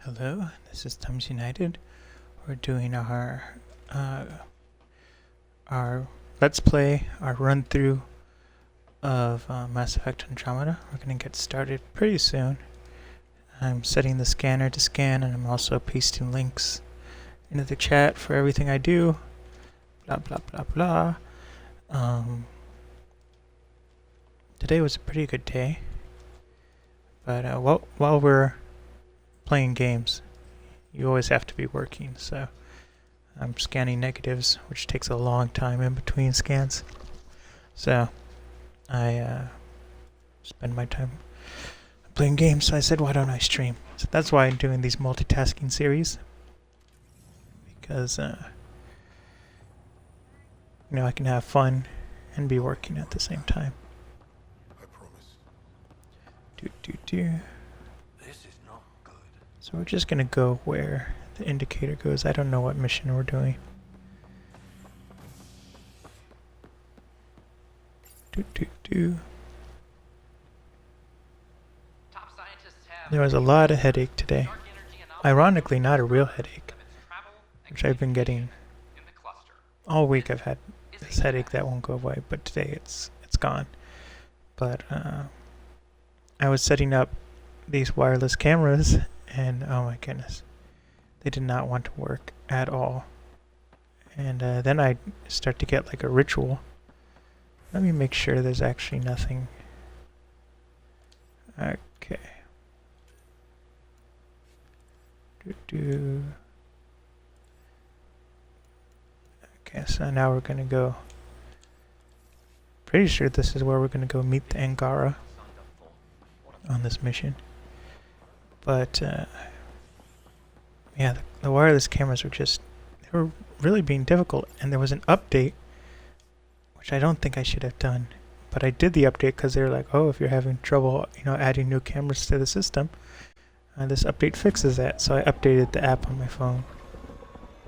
Hello, this is Thumbs United. We're doing our Let's Play, our run through of Mass Effect Andromeda. We're gonna get started pretty soon. I'm setting the scanner to scan, and I'm also pasting links into the chat for everything I do. Blah blah blah blah. Today was a pretty good day, but while we're playing games, you always have to be working, so I'm scanning negatives, which takes a long time in between scans. So I spend my time playing games, so I said, why don't I stream? So that's why I'm doing these multitasking series, because I can have fun and be working at the same time. I promise. Do. This is not good. So we're just gonna go where the indicator goes. I don't know what mission we're doing. Do. There was a lot of headache today. Ironically, not a real headache, which I've been getting all week. I've had this headache that won't go away, but today it's gone. But I was setting up these wireless cameras, and oh my goodness, they did not want to work at all. And then I start to get like a ritual. Let me make sure there's actually nothing. Okay. Okay, so now we're gonna go. Pretty sure this is where we're gonna go meet the Angara on this mission. But yeah, the wireless cameras were they were really being difficult, and there was an update, which I don't think I should have done, but I did the update because they were like, oh, if you're having trouble, adding new cameras to the system, this update fixes that. So I updated the app on my phone,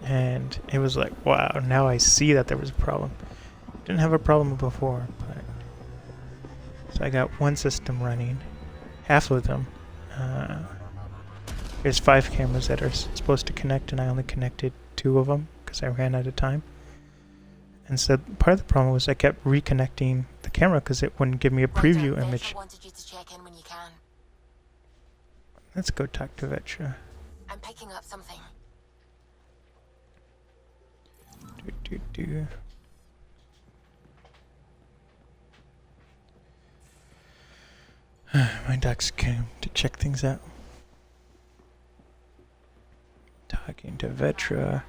and it was like, wow, now I see that there was a problem. Didn't have a problem before, but so I got one system running, half of them. There's 5 cameras that are supposed to connect, and I only connected 2 of them because I ran out of time. And so part of the problem was I kept reconnecting the camera because it wouldn't give me a preview image. Wanted you to check in when you can. Let's go talk to Vetra. I'm picking up something. My ducks came to check things out. Talking to Vetra.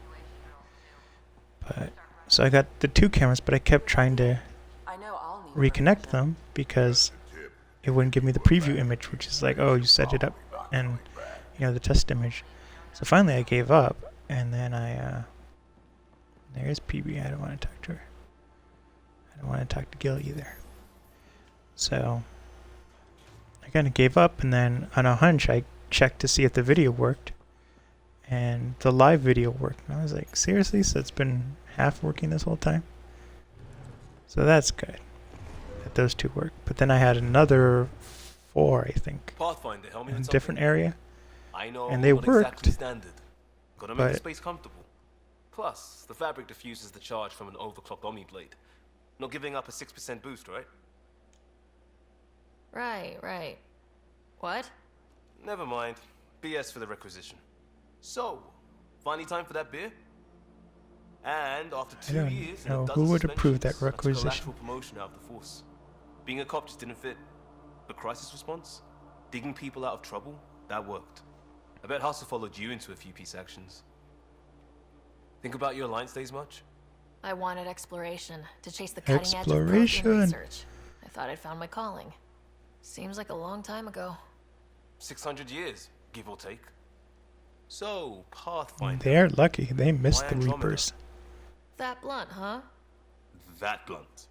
But so I got the 2 cameras, but I kept trying to reconnect them because it wouldn't give me the preview image, which is like, oh, you set it up and the test image. So finally I gave up, and then there's PB. I don't want to talk to her. I don't want to talk to Gil either. So I kind of gave up, and then on a hunch I checked to see if the video worked, and the live video worked. And I was like, seriously? So it's been half working this whole time? So that's good that those 2 work. But then I had another 4, I think, Pathfinder, in a different area, I know, and they not worked. exactly standard. Gotta make the but space comfortable. Plus, the fabric diffuses the charge from an overclocked Omni blade. Not giving up a 6% boost, right? Right. What? Never mind. BS for the requisition. So, finally time for that beer? And after 2 don't years, know and a who dozen would approve that suspensions, I took a requisition. lateral promotion out of the force. Being a cop just didn't fit. But crisis response? Digging people out of trouble? That worked. I bet Hustle followed you into a few peace actions. Think about your Alliance days much? I wanted exploration to chase the cutting edge of Exploration. protein research. I thought I'd found my calling. Seems like a long time ago. 600 years, give or take. So, Pathfinder. They're lucky. They missed Why the Andromeda? Reapers. That blunt, huh? That blunt.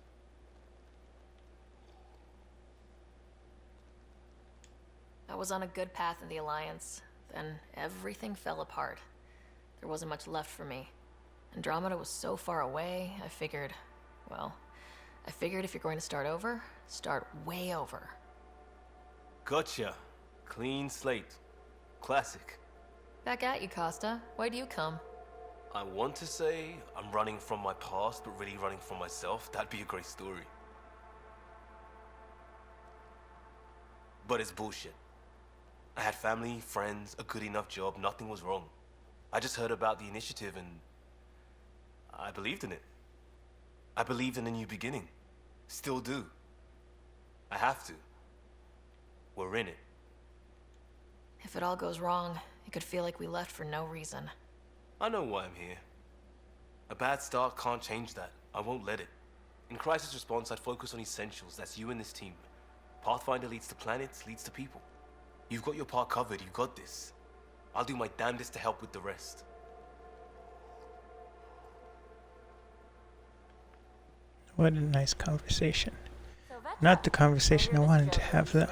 I was on a good path in the Alliance. Then everything fell apart. There wasn't much left for me. Andromeda was so far away, I figured if you're going to start over, start way over. Gotcha. Clean slate. Classic. Back at you, Costa. Why do you come? I want to say I'm running from my past, but really running from myself. That'd be a great story. But it's bullshit. I had family, friends, a good enough job, nothing was wrong. I just heard about the initiative and I believed in it. I believed in a new beginning. Still do. I have to. We're in it. If it all goes wrong, it could feel like we left for no reason. I know why I'm here. A bad start can't change that. I won't let it. In crisis response, I'd focus on essentials. That's you and this team. Pathfinder leads to planets, leads to people. You've got your part covered. You got this. I'll do my damnedest to help with the rest. What a nice conversation. Not the conversation I wanted to have, though.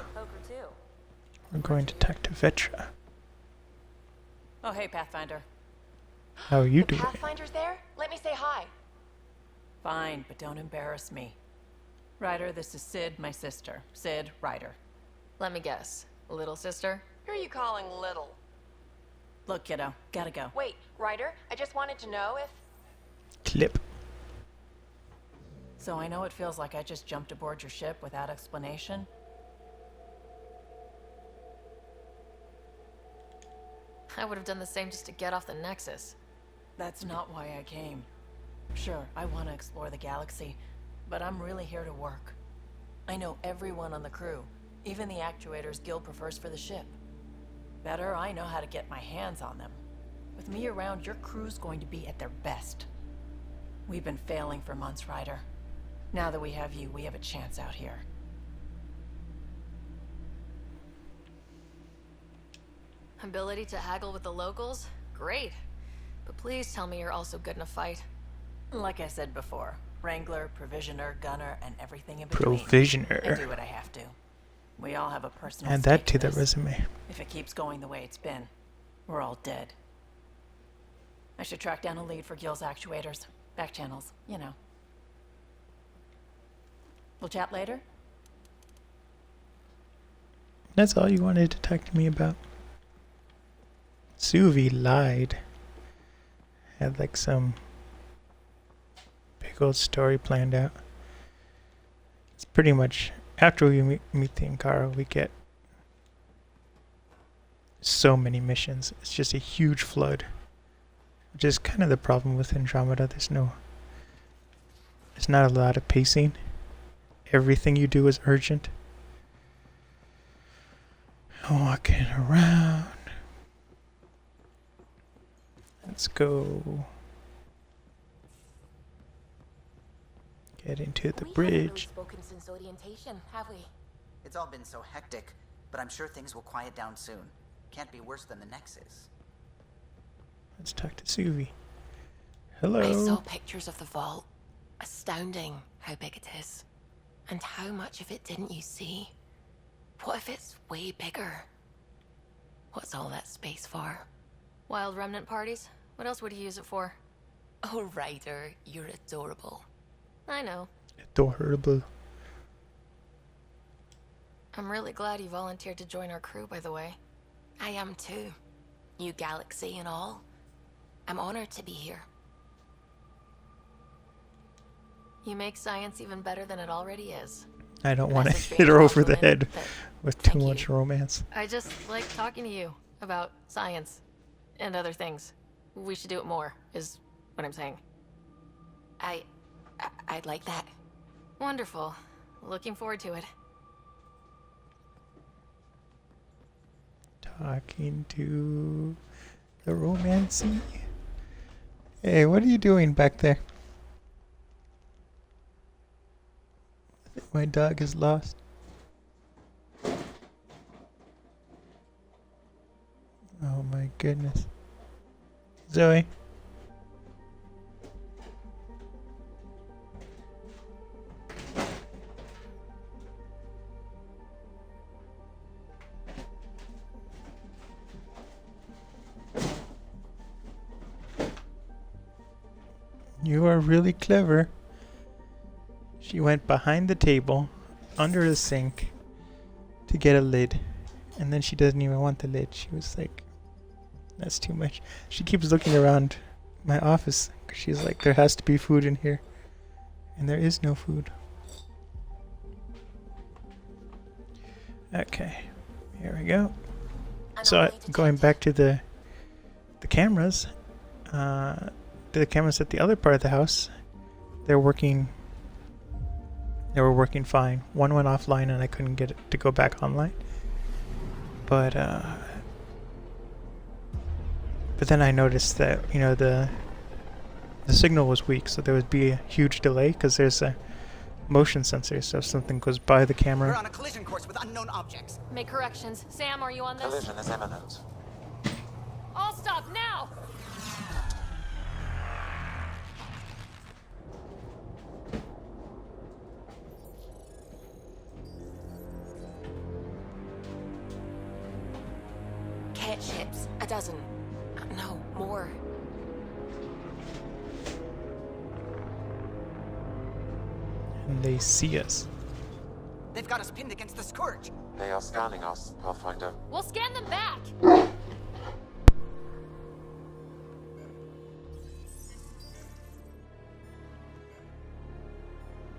We're going to talk to Vetra. Oh, hey, Pathfinder. How are you doing? Pathfinder's there? Let me say hi. Fine, but don't embarrass me. Ryder, this is Sid, my sister. Sid, Ryder. Let me guess. Little sister? Who are you calling little? Look, kiddo, gotta go. Wait, Ryder, I just wanted to know if... Clip. So I know it feels like I just jumped aboard your ship without explanation. I would have done the same just to get off the Nexus. That's not why I came. Sure, I want to explore the galaxy, but I'm really here to work. I know everyone on the crew, even the actuators Gil prefers for the ship. Better, I know how to get my hands on them. With me around, your crew's going to be at their best. We've been failing for months, Ryder. Now that we have you, we have a chance out here. Ability to haggle with the locals? Great. But please tell me you're also good in a fight. Like I said before, Wrangler, Provisioner, Gunner, and everything in between. I Provisioner. do what I have to. We all have a personal Add stake that to in the this. resume. If it keeps going the way it's been, we're all dead. I should track down a lead for Gil's actuators. Back channels, you know. We'll chat later? That's all you wanted to talk to me about. Suvi lied. Had like some big old story planned out. It's pretty much after we meet the Ankara, we get so many missions. It's just a huge flood, which is kind of the problem with Andromeda. There's not a lot of pacing. Everything you do is urgent. Walking around. Let's go get into the We haven't bridge. really spoken since orientation, have we? It's all been so hectic, but I'm sure things will quiet down soon. Can't be worse than the Nexus. Let's talk to Suvi. I Hello. saw pictures of the vault. Astounding how big it is. And how much of it didn't you see? What if it's way bigger? What's all that space for? Wild remnant parties? What else would you use it for? Oh, Ryder, you're adorable. I know. Adorable. I'm really glad you volunteered to join our crew, by the way. I am too. New galaxy and all. I'm honored to be here. You make science even better than it already is. I don't want to That's a hit her great over the compliment, head but with too thank you. much romance. I just like talking to you about science and other things. We should do it more, is what I'm saying. I'd like that. Wonderful. Looking forward to it. Talking to the romancy. Hey, what are you doing back there? I think my dog is lost. Oh my goodness. Zoe. You are really clever. She went behind the table, under the sink, to get a lid. And then she doesn't even want the lid. She was like, That's too much. She keeps looking around my office. 'Cause she's like, there has to be food in here. And there is no food. Okay. Here we go. So going back to the cameras. The cameras at the other part of the house. They're working. They were working fine. One went offline and I couldn't get it to go back online. But then I noticed that, you know, the signal was weak, so there would be a huge delay because there's a motion sensor, so if something goes by the We're camera. on a collision course with unknown objects. Make corrections. Sam, are you on this? Collision is imminent. All stop now! Cat ships, a dozen. No, more. And they see us. They've got us pinned against the Scourge. They are scanning us, Pathfinder. We'll scan them back!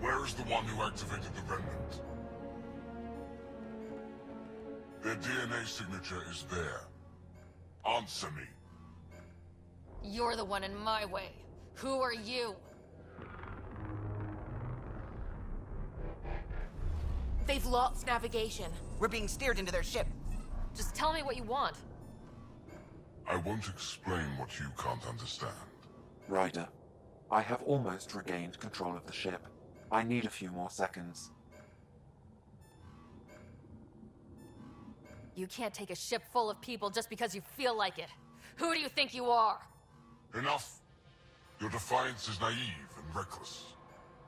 Where is the one who activated the remnant? Their DNA signature is there. Answer me. You're the one in my way. Who are you? They've lost navigation. We're being steered into their ship. Just tell me what you want. I won't explain what you can't understand. Ryder, I have almost regained control of the ship. I need a few more seconds. You can't take a ship full of people just because you feel like it. Who do you think you are? Enough! Your defiance is naive and reckless.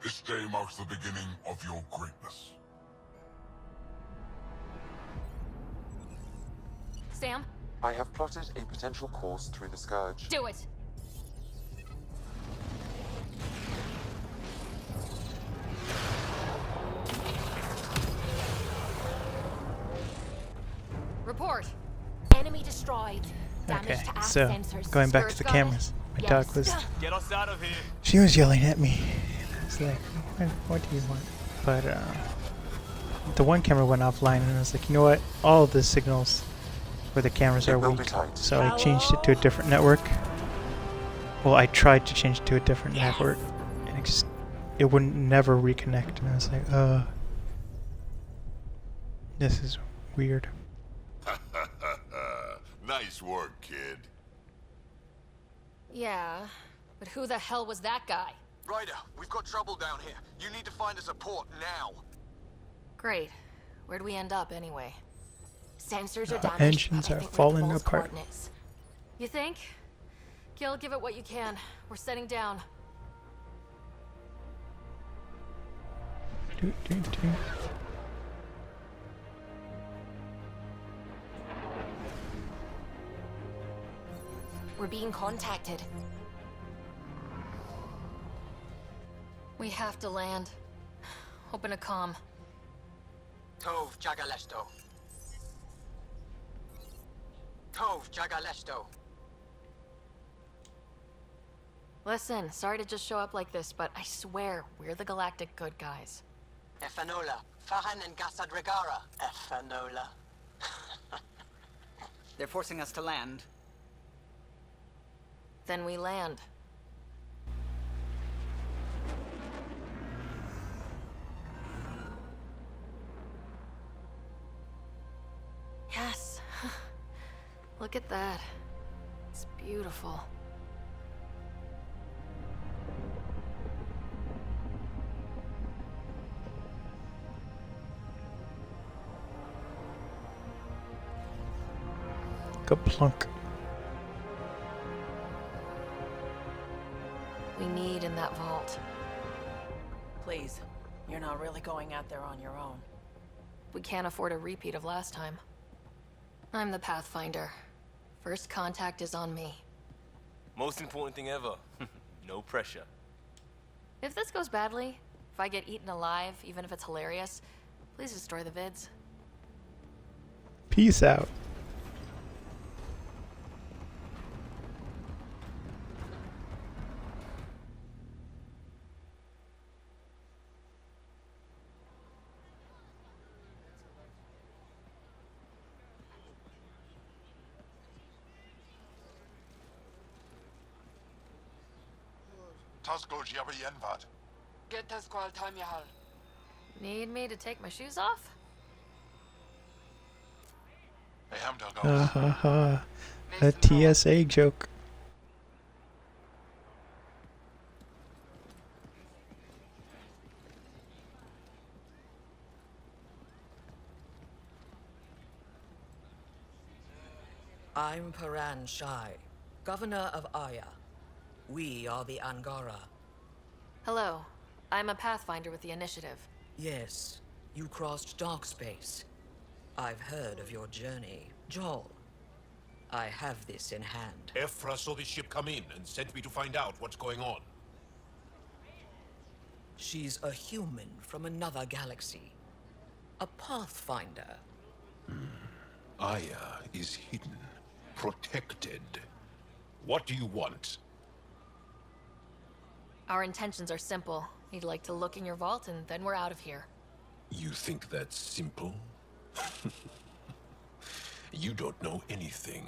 This day marks the beginning of your greatness. Sam, I have plotted a potential course through the Scourge. do it! Report. Enemy destroyed. Damage Okay, to aft so sensors. going back to the Scourge got it? cameras. My Yes. dog was. Get us out of here. She was yelling at me. I was like, what do you want? But the one camera went offline, and I was like, you know what? All of the signals for the cameras It are will be weak. tight. So I changed it to a different network. Well, I tried to change it to a different network, and it wouldn't never reconnect. And I was like, this is weird. Nice work, kid. Yeah, but who the hell was that guy? Ryder, we've got trouble down here. You need to find us a port now. Great. Where'd we end up anyway? Sensors are Our damaged. engines but I are think we're at falling false apart. coordinates. You think? Gil, give it what you can. We're setting down. Do, do, do. We're being contacted. We have to land. Open a comm. Tov Jagalesto. Tov Jagalesto. Listen, sorry to just show up like this, but I swear, we're the galactic good guys. Efanola. Fahan and Gasadregara. Efanola. They're forcing us to land. Then we land. Yes. Look at that. It's beautiful. Plunk. We need in that vault. Please, you're not really going out there on your own. We can't afford a repeat of last time. I'm the Pathfinder. First contact is on me. Most important thing ever. No pressure. If this goes badly, if I get eaten alive, even if it's hilarious, please destroy the vids. Peace out. Need me to take my shoes off? Ha ha ha. A TSA joke. I'm Paran Shai, Governor of Aya. We are the Angara. Hello. I'm a Pathfinder with the Initiative. Yes, you crossed dark space. I've heard of your journey, Joel. I have this in hand. Ephra saw the ship come in and sent me to find out what's going on. She's a human from another galaxy. A Pathfinder. Aya is hidden, protected. What do you want? Our intentions are simple. He'd like to look in your vault, and then we're out of here. You think that's simple? You don't know anything.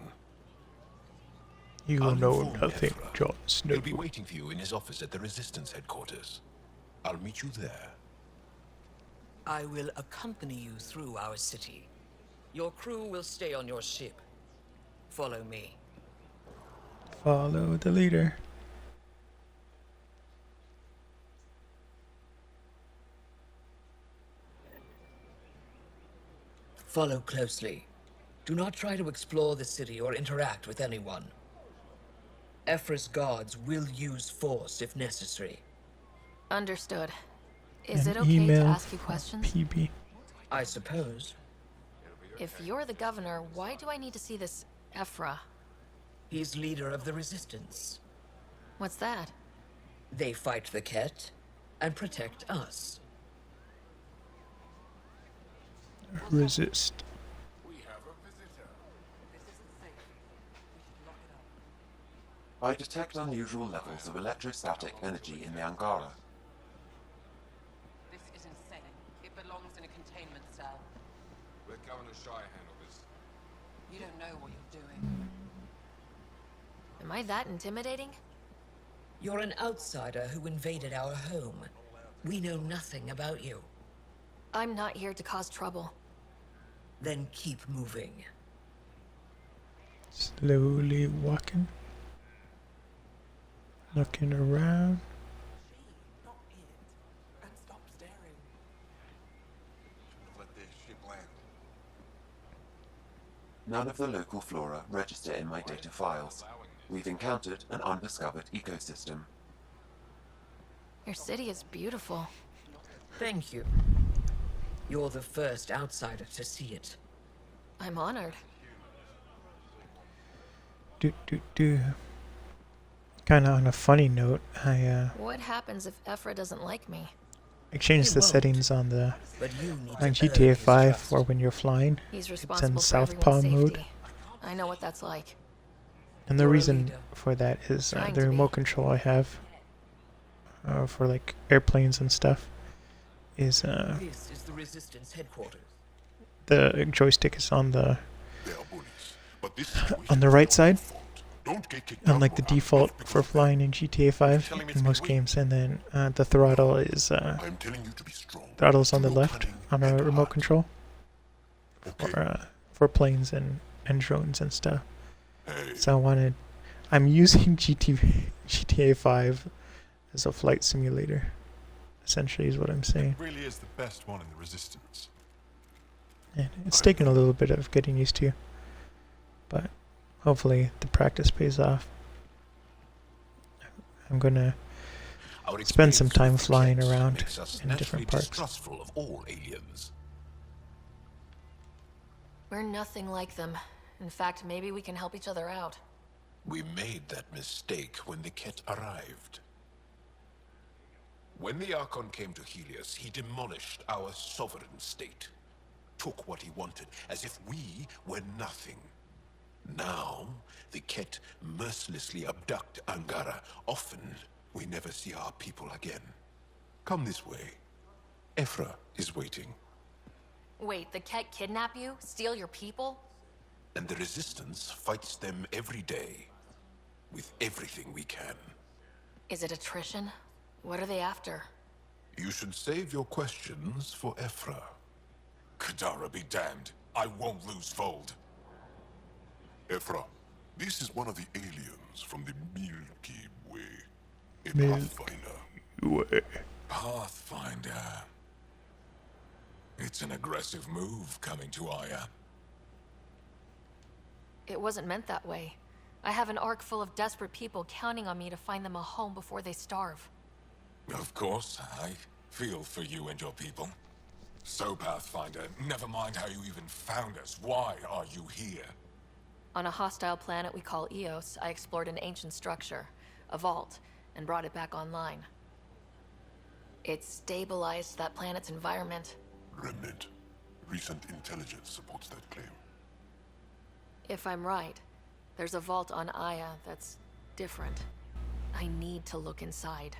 You I'll know inform nothing, Ephra. Jon Snow. He'll be waiting for you in his office at the Resistance headquarters. I'll meet you there. I will accompany you through our city. Your crew will stay on your ship. Follow me. Follow the leader. Follow closely. Do not try to explore the city or interact with anyone. Ephra's guards will use force if necessary. Understood. Is An it okay to email ask you from questions? PB. I suppose. If you're the governor, why do I need to see this Ephra? He's leader of the Resistance. What's that? They fight the Ket and protect us. Resist. I detect unusual levels of electrostatic energy in the Angara. This is insane. It belongs in a containment cell. Let Governor Shai handle this. You don't know what you're doing. Am I that intimidating? You're an outsider who invaded our home. We know nothing about you. I'm not here to cause trouble. Then keep moving. Slowly walking. Looking around. Not it. And stop staring. Let their ship land. None of the local flora register in my data files. We've encountered an undiscovered ecosystem. Your city is beautiful. Thank you. You're the first outsider to see it. I'm honored. Kind of on a funny note, I What happens if Ephra doesn't like me? changed He the won't. settings on the But you need on to earn GTA his 5 trust. for when you're flying. He's It's responsible in for Southpaw everyone's mode, safety. I know what that's like. and the You're a reason leader. for that is Trying the to be. remote control I have for like airplanes and stuff is This is the Resistance headquarters. the joystick is on the They are bullies, but this situation on the is right not side, your fault. Don't get kicked unlike out the or out default just for because of flying in GTA 5 telling me in to most be weak? games, and then the throttle is that. I'm telling you to be strong. throttle's on the True left cunning on a and remote heart. control Okay. for planes and drones and stuff. Hey, So I'm using GTA 5 as a flight simulator, essentially is what I'm saying. really is the best one in the Resistance. And it's taken a little bit of getting used to, but hopefully the practice pays off. I'm gonna Our spend some experience time with the flying Kets around makes us in naturally different parks. distrustful of all aliens. We're nothing like them. In fact, maybe we can help each other out. We made that mistake when the Ket arrived. When the Archon came to Helios, he demolished our sovereign state. Took what he wanted, as if we were nothing. Now, the Ket mercilessly abduct Angara. Often, we never see our people again. Come this way. Ephra is waiting, Wait, the Ket kidnap you? Steal your people? and the Resistance fights them every day, with everything we can. Is it attrition? What are they after? You should save your questions for Ephra. Kadara be damned. I won't lose Vold. Ephra, this is one of the aliens from the Milky Way. A Pathfinder. Way. Pathfinder. It's an aggressive move coming to Aya. It wasn't meant that way. I have an ark full of desperate people counting on me to find them a home before they starve. Of course, I feel for you and your people. So, Pathfinder, never mind how you even found us. Why are you here? On a hostile planet we call Eos, I explored an ancient structure, a vault, and brought it back online. It stabilized that planet's environment. Remnant. Recent intelligence supports that claim. If I'm right, there's a vault on Aya that's different. I need to look inside.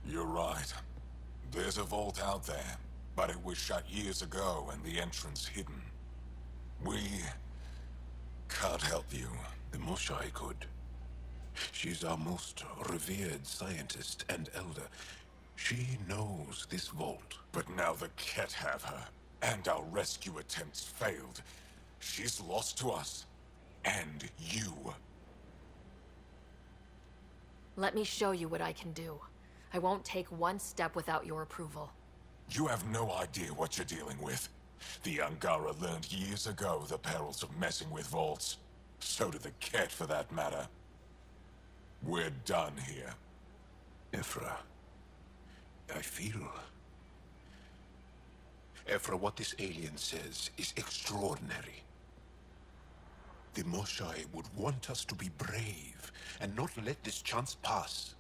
You're right. There's a vault out there, but it was shut years ago and the entrance hidden. We can't help you. The Moshai could. She's our most revered scientist and elder. She knows this vault. But now the Ket have her, and our rescue attempts failed. She's lost to us. And you. Let me show you what I can do. I won't take one step without your approval. You have no idea what you're dealing with. The Angara learned years ago the perils of messing with vaults. So did the Ket, for that matter. We're done here. Ephra, I feel... Ephra, what this alien says is extraordinary. The Moshai would want us to be brave and not let this chance pass.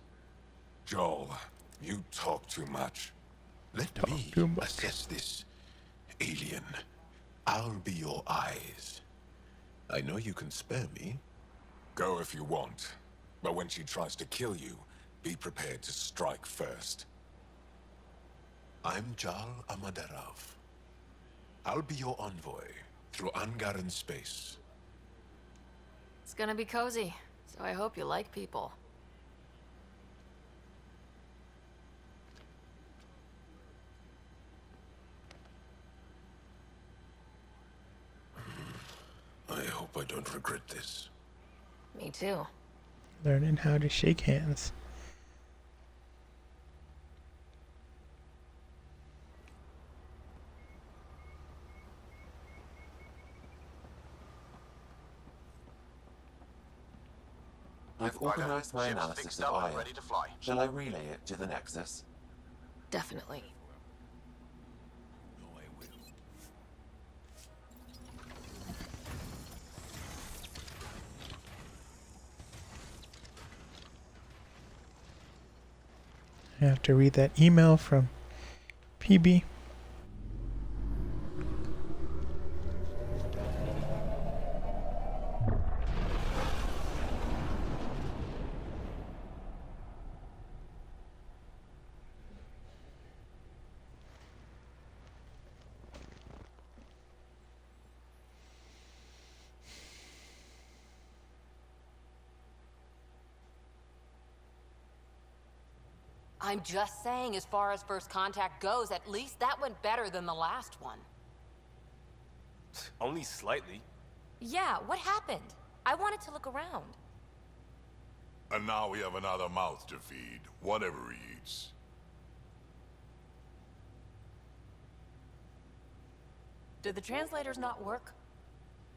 Joel, you talk too much. Let me assess this, alien. I'll be your eyes. I know you can spare me. Go if you want. But when she tries to kill you, be prepared to strike first. I'm Jal Amaderav. I'll be your envoy through Angaran space. It's gonna be cozy, so I hope you like people. I hope I don't regret this. Me too. Learning how to shake hands. I've organized my analysis of Aya. Shall I relay it to the Nexus? Definitely. I have to read that email from PB. I'm just saying, as far as first contact goes, at least that went better than the last one. Only slightly. Yeah, what happened? I wanted to look around. And now we have another mouth to feed, whatever he eats. Did the translators not work?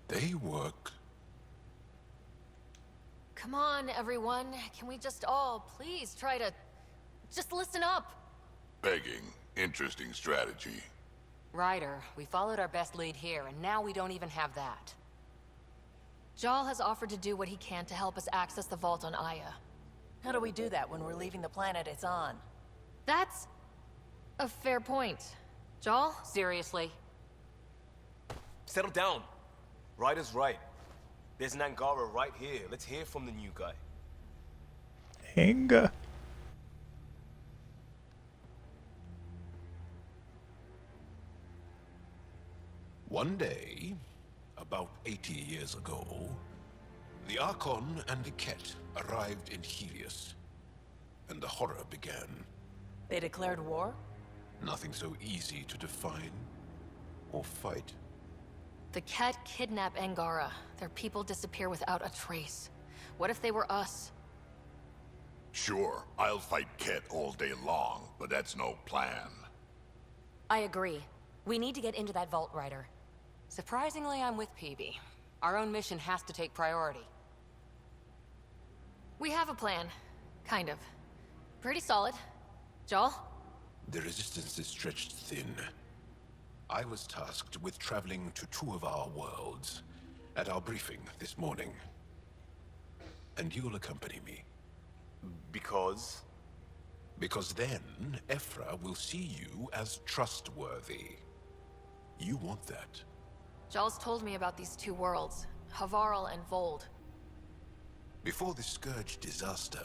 They work. Come on, everyone. Can we just all please try to just listen up? Begging. Interesting strategy. Ryder, we followed our best lead here, and now we don't even have that. Jal has offered to do what he can to help us access the vault on Aya. How do we do that when we're leaving the planet it's on? That's a fair point. Jal? Seriously? Settle down. Ryder's right. There's an Angara right here. Let's hear from the new guy. Hanga. One day, about 80 years ago, The Archon and the Ket arrived in Helios, and the horror began. They declared war? Nothing so easy to define or fight. The Ket kidnap Angara. Their people disappear without a trace. What if they were us? Sure, I'll fight Ket all day long, but that's no plan. I agree. We need to get into that vault, Ryder. Surprisingly, I'm with PB. Our own mission has to take priority. We have a plan. Kind of. Pretty solid. Joel? The resistance is stretched thin. I was tasked with traveling to 2 of our worlds at our briefing this morning. And you'll accompany me. Because? Because then, Ephra will see you as trustworthy. You want that. Joel's told me about these 2 worlds. Havarl and Vold. Before the Scourge disaster,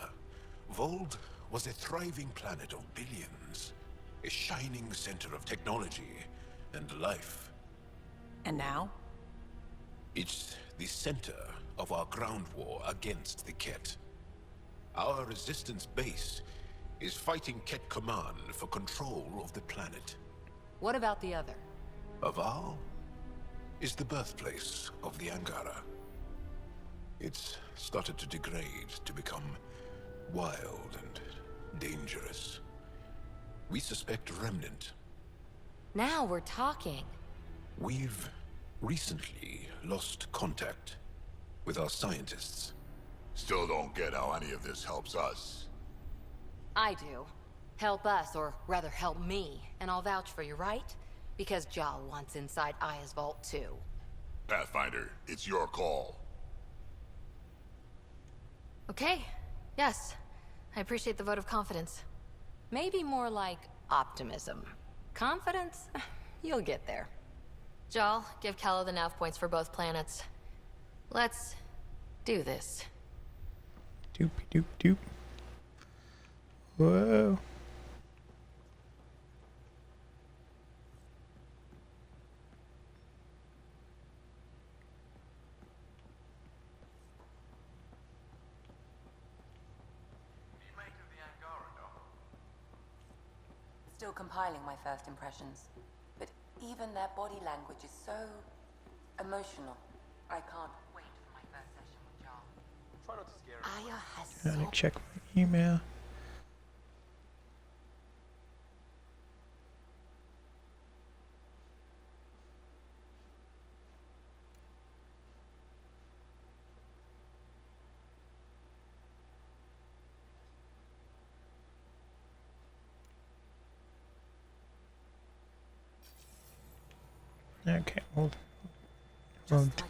Vold was a thriving planet of billions. A shining center of technology and life. And now? It's the center of our ground war against the Ket. Our resistance base is fighting Ket Command for control of the planet. What about the other? Aval is the birthplace of the Angara. It's started to degrade, to become wild and dangerous. We suspect a remnant. Now we're talking. We've recently lost contact with our scientists. Still don't get how any of this helps us. I do. Help us, or rather help me, and I'll vouch for you, right? Because Jal wants inside Aya's vault too. Pathfinder, it's your call. Okay. Yes. I appreciate the vote of confidence. Maybe more like optimism. Confidence? You'll get there. Jal, give Calo the nav points for both planets. Let's do this. Doopy doop doop. Whoa. Still compiling my first impressions, but even their body language is so emotional. I can't wait for my first session with Jar. Try not to scare him. Aya has Gotta check my email. Okay, we'll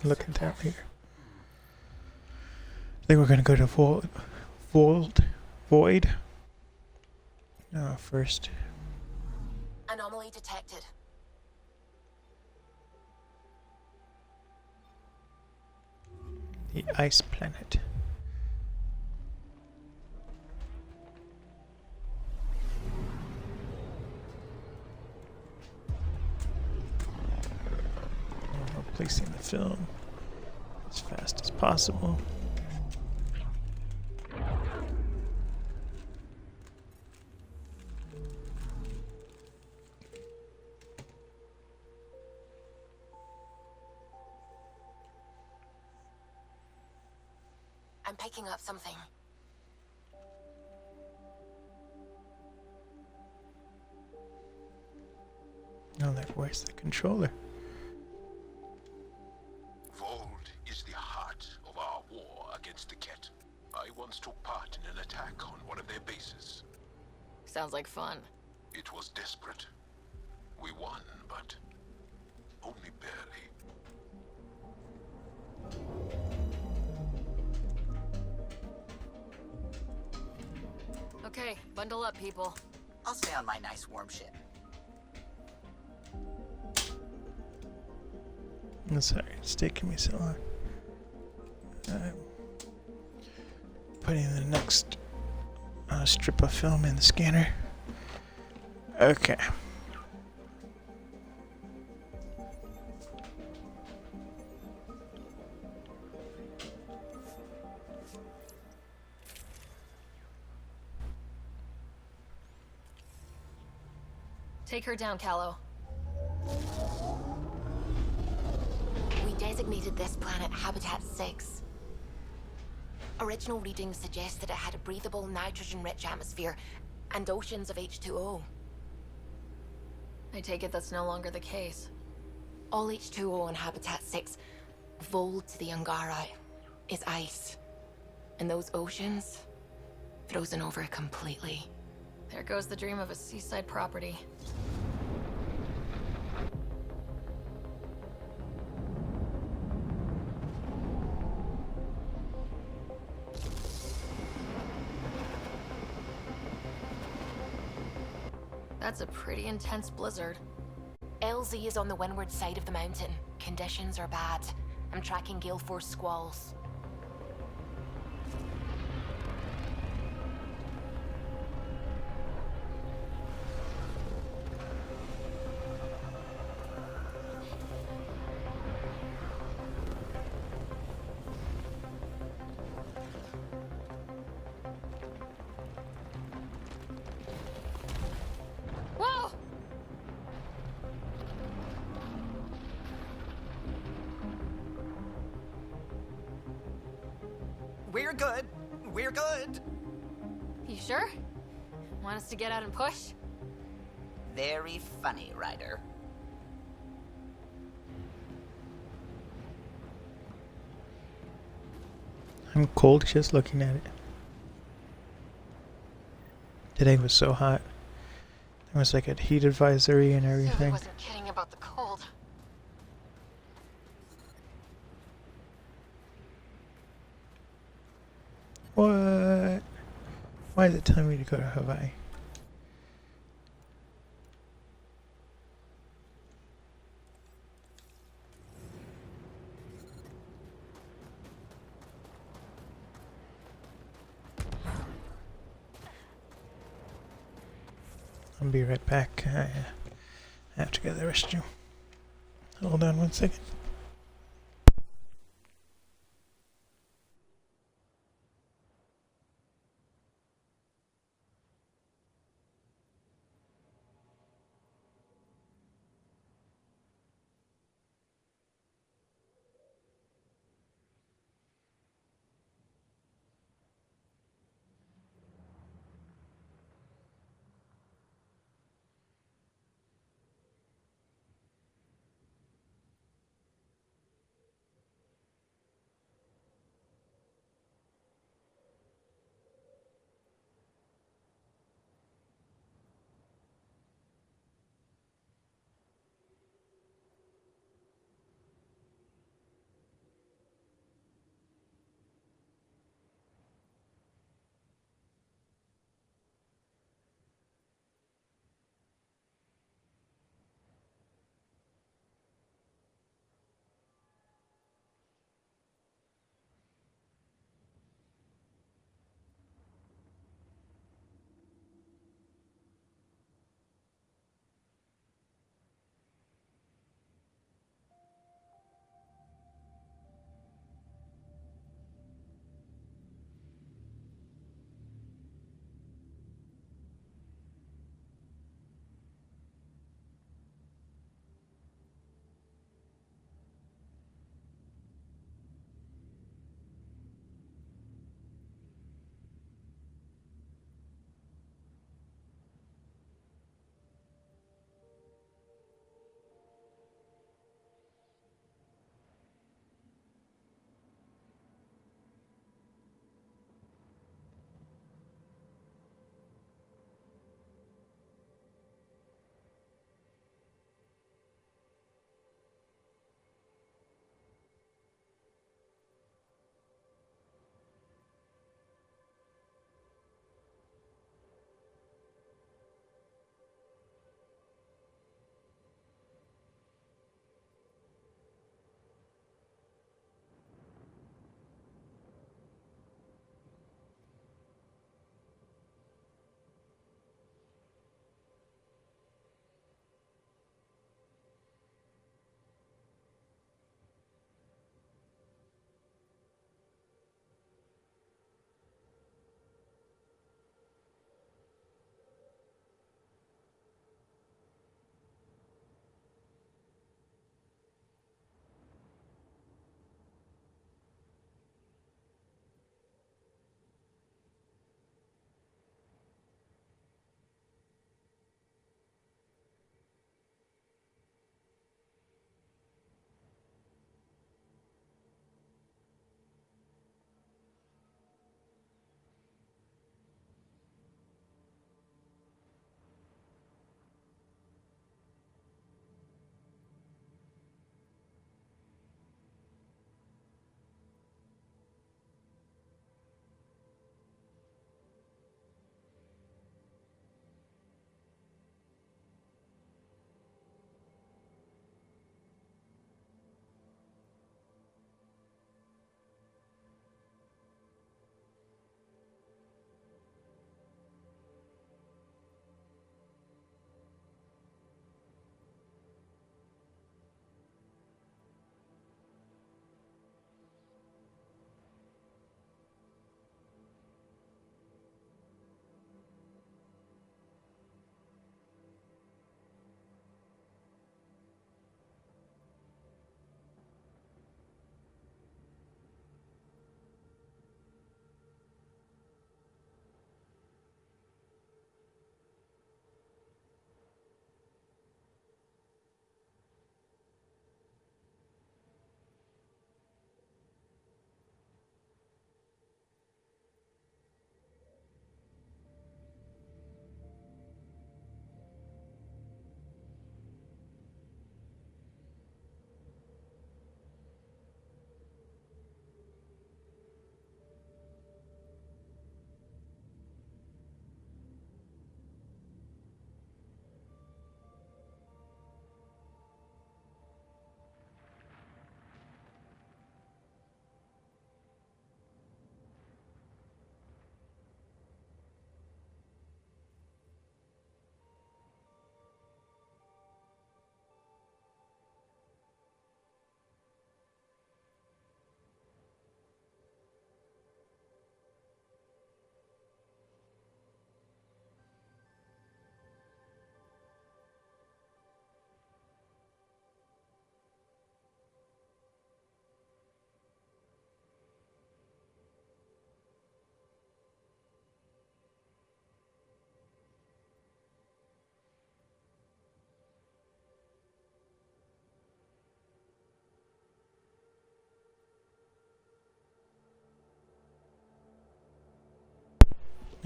look at that later. I think we're gonna go to Void. First. Anomaly detected. The ice planet. Placing the film as fast as possible. I'm picking up something. Oh, where's the controller? Vold is the heart of our war against the Ket. I once took part in an attack on one of their bases. Sounds like fun. It was desperate. We won, but only barely. Okay, bundle up, people. I'll stay on my nice warm ship. I'm sorry, it's taking me so long. I'm putting the next strip of film in the scanner. Okay. Take her down, Callow. We designated this planet Habitat 6. Original readings suggest that it had a breathable, nitrogen-rich atmosphere and oceans of H2O. I take it that's no longer the case. All H2O on Habitat 6, vol to the Angara, is ice. And those oceans, frozen over completely. There goes the dream of a seaside property. That's a pretty intense blizzard. LZ is on the windward side of the mountain. Conditions are bad. I'm tracking gale force squalls. Whoa! We're good. We're good. You sure? Want us to get out and push? Very funny, Ryder. I'm cold just looking at it. Today was so hot. There was like a heat advisory and I everything. wasn't kidding about the cold. What? Why is it telling me to go to Hawaii? I'll be right back. I have to go to the restroom. Hold on one second.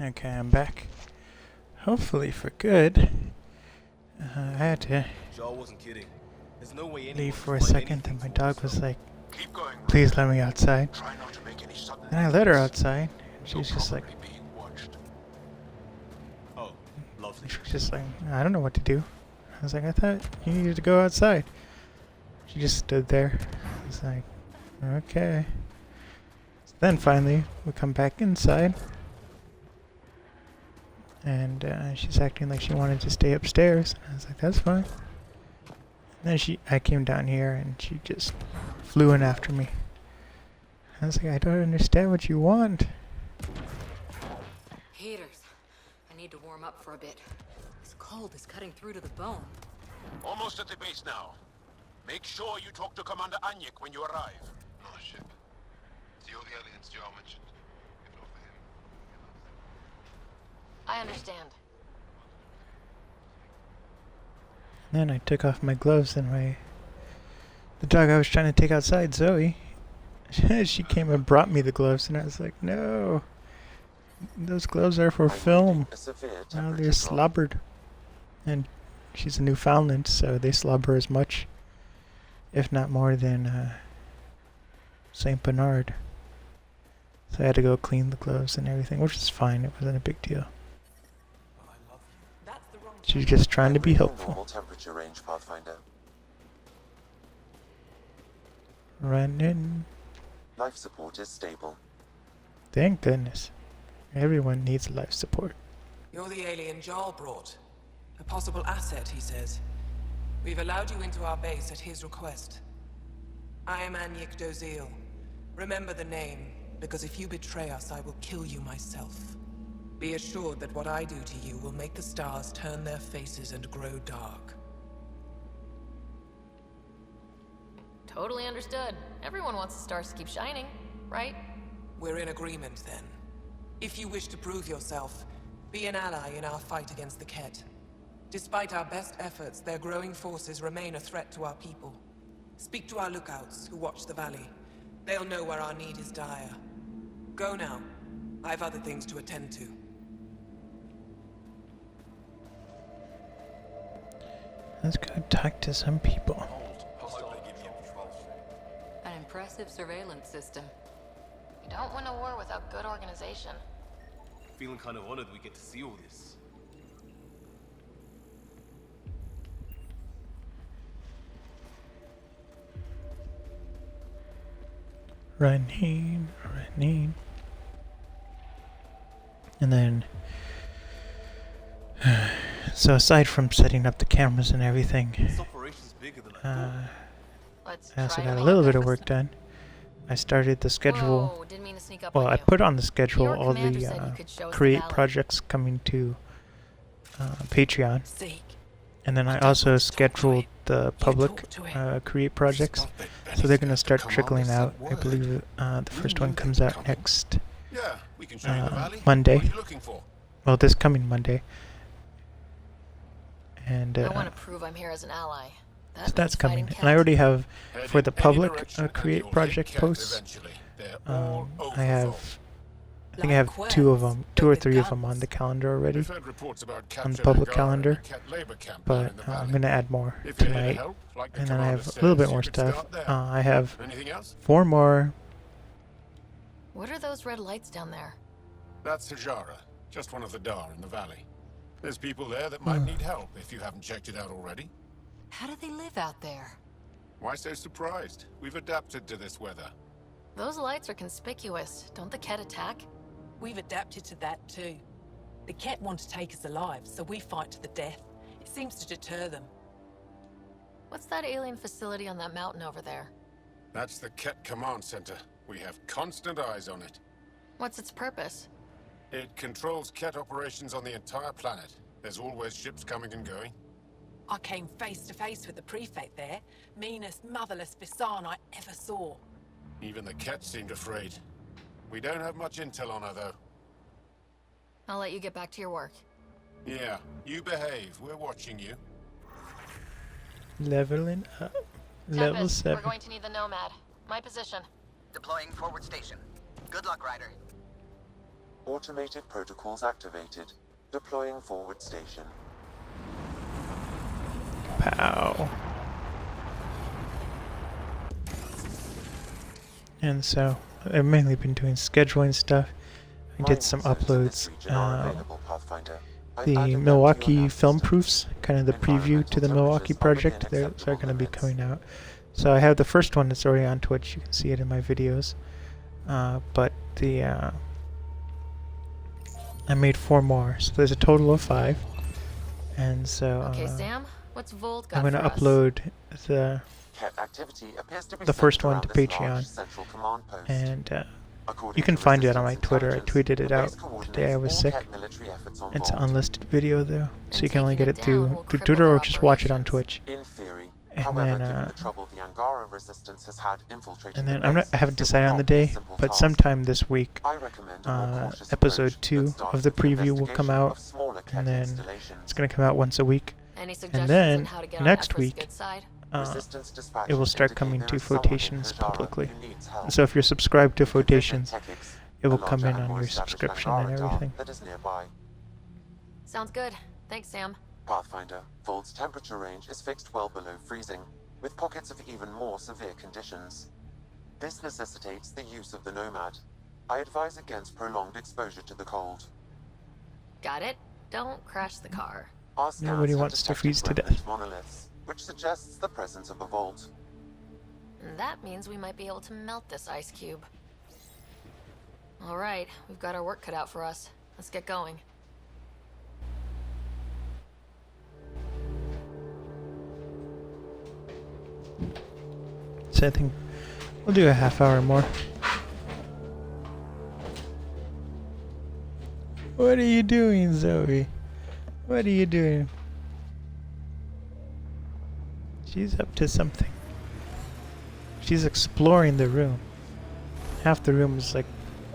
Okay, I'm back. Hopefully for good. I had to Jarl wasn't kidding. There's no way anyone leave could for a find second, anything and my for dog himself. was like, Keep going. please let me outside. Try not to make any sudden And I let her movements. outside. She was just like, Being watched. Oh, lovely. she was just like, I don't know what to do. I was like, I thought you needed to go outside. She just stood there. I was like, okay. So then finally, we come back inside. And she's acting like she wanted to stay upstairs. I was like, that's fine. And then I came down here and she just flew in after me. I was like, I don't understand what you want. Heaters. I need to warm up for a bit. This cold is cutting through to the bone. Almost at the base now. Make sure you talk to Commander Anyek when you arrive. On the ship. It's the only aliens Jarl mentioned. If not for him. I understand. Then I took off my gloves and the dog I was trying to take outside, Zoe, she came and brought me the gloves, and I was like, no, those gloves are for film. Now they're slobbered. And she's a Newfoundland, so they slobber as much, if not more, than Saint Bernard. So I had to go clean the gloves and everything, which is fine. It wasn't a big deal. She's just trying to be helpful. Normal temperature range, Pathfinder. Running. Life support is stable. Thank goodness. Everyone needs life support. You're the alien Jarl brought. A possible asset, he says. We've allowed you into our base at his request. I am Anyek Dozil. Remember the name, because if you betray us, I will kill you myself. Be assured that what I do to you will make the stars turn their faces and grow dark. Totally understood. Everyone wants the stars to keep shining, right? We're in agreement, then. If you wish to prove yourself, be an ally in our fight against the Ket. Despite our best efforts, their growing forces remain a threat to our people. Speak to our lookouts, who watch the valley. They'll know where our need is dire. Go now. I have other things to attend to. Let's go talk to some people. An impressive surveillance system. You don't win a war without good organization. Feeling kind of honored we get to see all this. Running. And then, so aside from setting up the cameras and everything, This operation's bigger than I thought. I also got a little bit of work done. I started the schedule. Whoa, didn't mean to sneak up Well, on I you. put on the schedule Your all commander the said you could show us the create valley. projects coming to Patreon. Seek. And then I also scheduled the public create projects. So they're going to start trickling out. I believe the first one comes out next Yeah, we can show you the valley. Monday. What are you looking for? Well, this coming Monday. And I want to prove I'm here as an ally. so that's coming. And I already have, for the public create project posts, I think I have 2 of them, 2 or 3 of them on the calendar already, on the public calendar, but I'm going to add more tonight, and then I have a little bit more stuff. I have 4 more. What are those red lights down there? That's Hajara, just one of the Dar in the valley. There's people there that might need help if you haven't checked it out already. How do they live out there? Why so surprised? We've adapted to this weather. Those lights are conspicuous. Don't the Ket attack? We've adapted to that too. The Ket want to take us alive, so we fight to the death. It seems to deter them. What's that alien facility on that mountain over there? That's the Ket Command Center. We have constant eyes on it. What's its purpose? It controls Ket operations on the entire planet. There's always ships coming and going. I came face to face with the prefect there. Meanest, motherless Bisan I ever saw. Even the Ket seemed afraid. We don't have much intel on her, though. I'll let you get back to your work. Yeah, you behave. We're watching you. Leveling up. Level Tempest, 7. we're going to need the Nomad. My position. Deploying forward station. Good luck, Ryder. Automated protocols activated. Deploying forward station. Pow. And so, I've mainly been doing scheduling stuff. I did some uploads. The Milwaukee film proofs, kind of the preview to the Milwaukee project, they're going to be coming out. So I have the first one that's already on Twitch. You can see it in my videos. But I made 4 more, so there's a total of 5. And so Okay, Sam, what's Volt got I'm going to for us? upload the first one to Patreon. And you can find it on my Twitter. I tweeted it out the day I was sick. It's an unlisted video though, so you can only get it through Twitter or just watch it on Twitch. And then I haven't decided on the day, but sometime this week, episode 2 of the preview will come out, and then it's going to come out once a week. And then next week, it will start coming to Photations publicly. And so if you're subscribed to Photations, it will come in on your subscription and everything. Sounds good. Thanks, Sam. Pathfinder, Volt's temperature range is fixed well below freezing, with pockets of even more severe conditions. This necessitates the use of the Nomad. I advise against prolonged exposure to the cold. Got it. Don't crash the car. Nobody wants to freeze to death. Monoliths, which suggests the presence of a vault. And that means we might be able to melt this ice cube. All right, we've got our work cut out for us. Let's get going. So I think we'll do a half hour more. What are you doing, Zoe? What are you doing? She's up to something. She's exploring the room. Half the room is like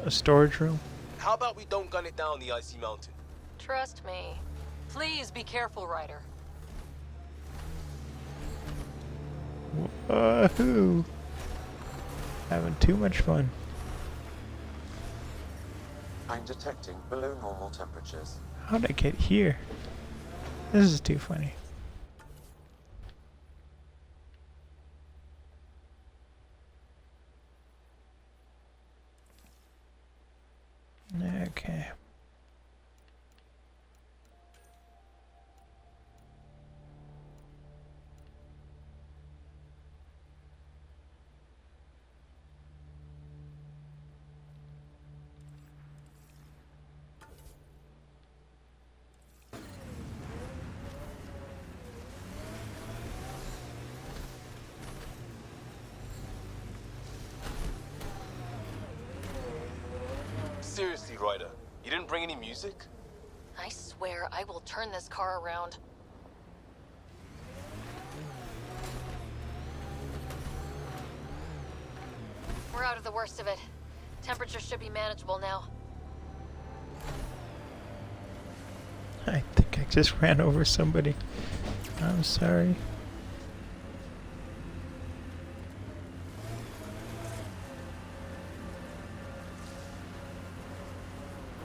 a storage room. How about we don't gun it down the icy mountain? Trust me. Please be careful, Ryder. Woohoo! Having too much fun. I'm detecting below normal temperatures. How'd I get here? This is too funny. Okay. Seriously, Ryder, you didn't bring any music? I swear I will turn this car around. We're out of the worst of it. Temperature should be manageable now. I think I just ran over somebody. I'm sorry.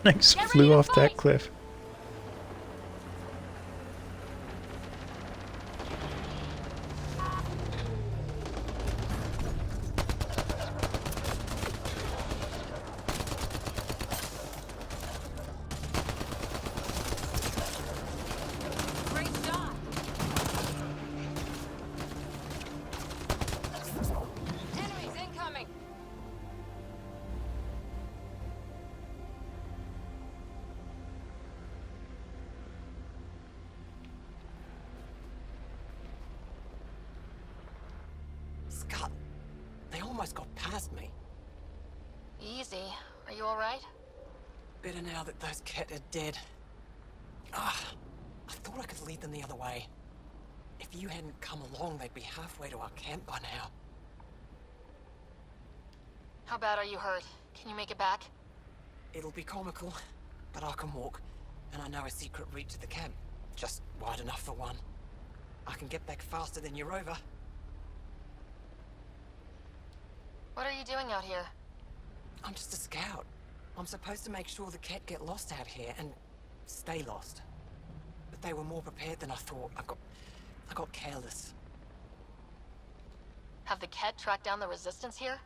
I just flew off that cliff. Great shot. Enemies incoming. Scott, they almost got past me. Easy. Are you alright? Better now that those Ket are dead. Ah, I thought I could lead them the other way. If you hadn't come along, they'd be halfway to our camp by now. How bad are you hurt? Can you make it back? It'll be comical, but I can walk, and I know a secret route to the camp. Just wide enough for one. I can get back faster than your rover. What are you doing out here? I'm just a scout. I'm supposed to make sure the Ket get lost out here and stay lost. But they were more prepared than I thought. I got careless. Have the Ket tracked down the resistance here?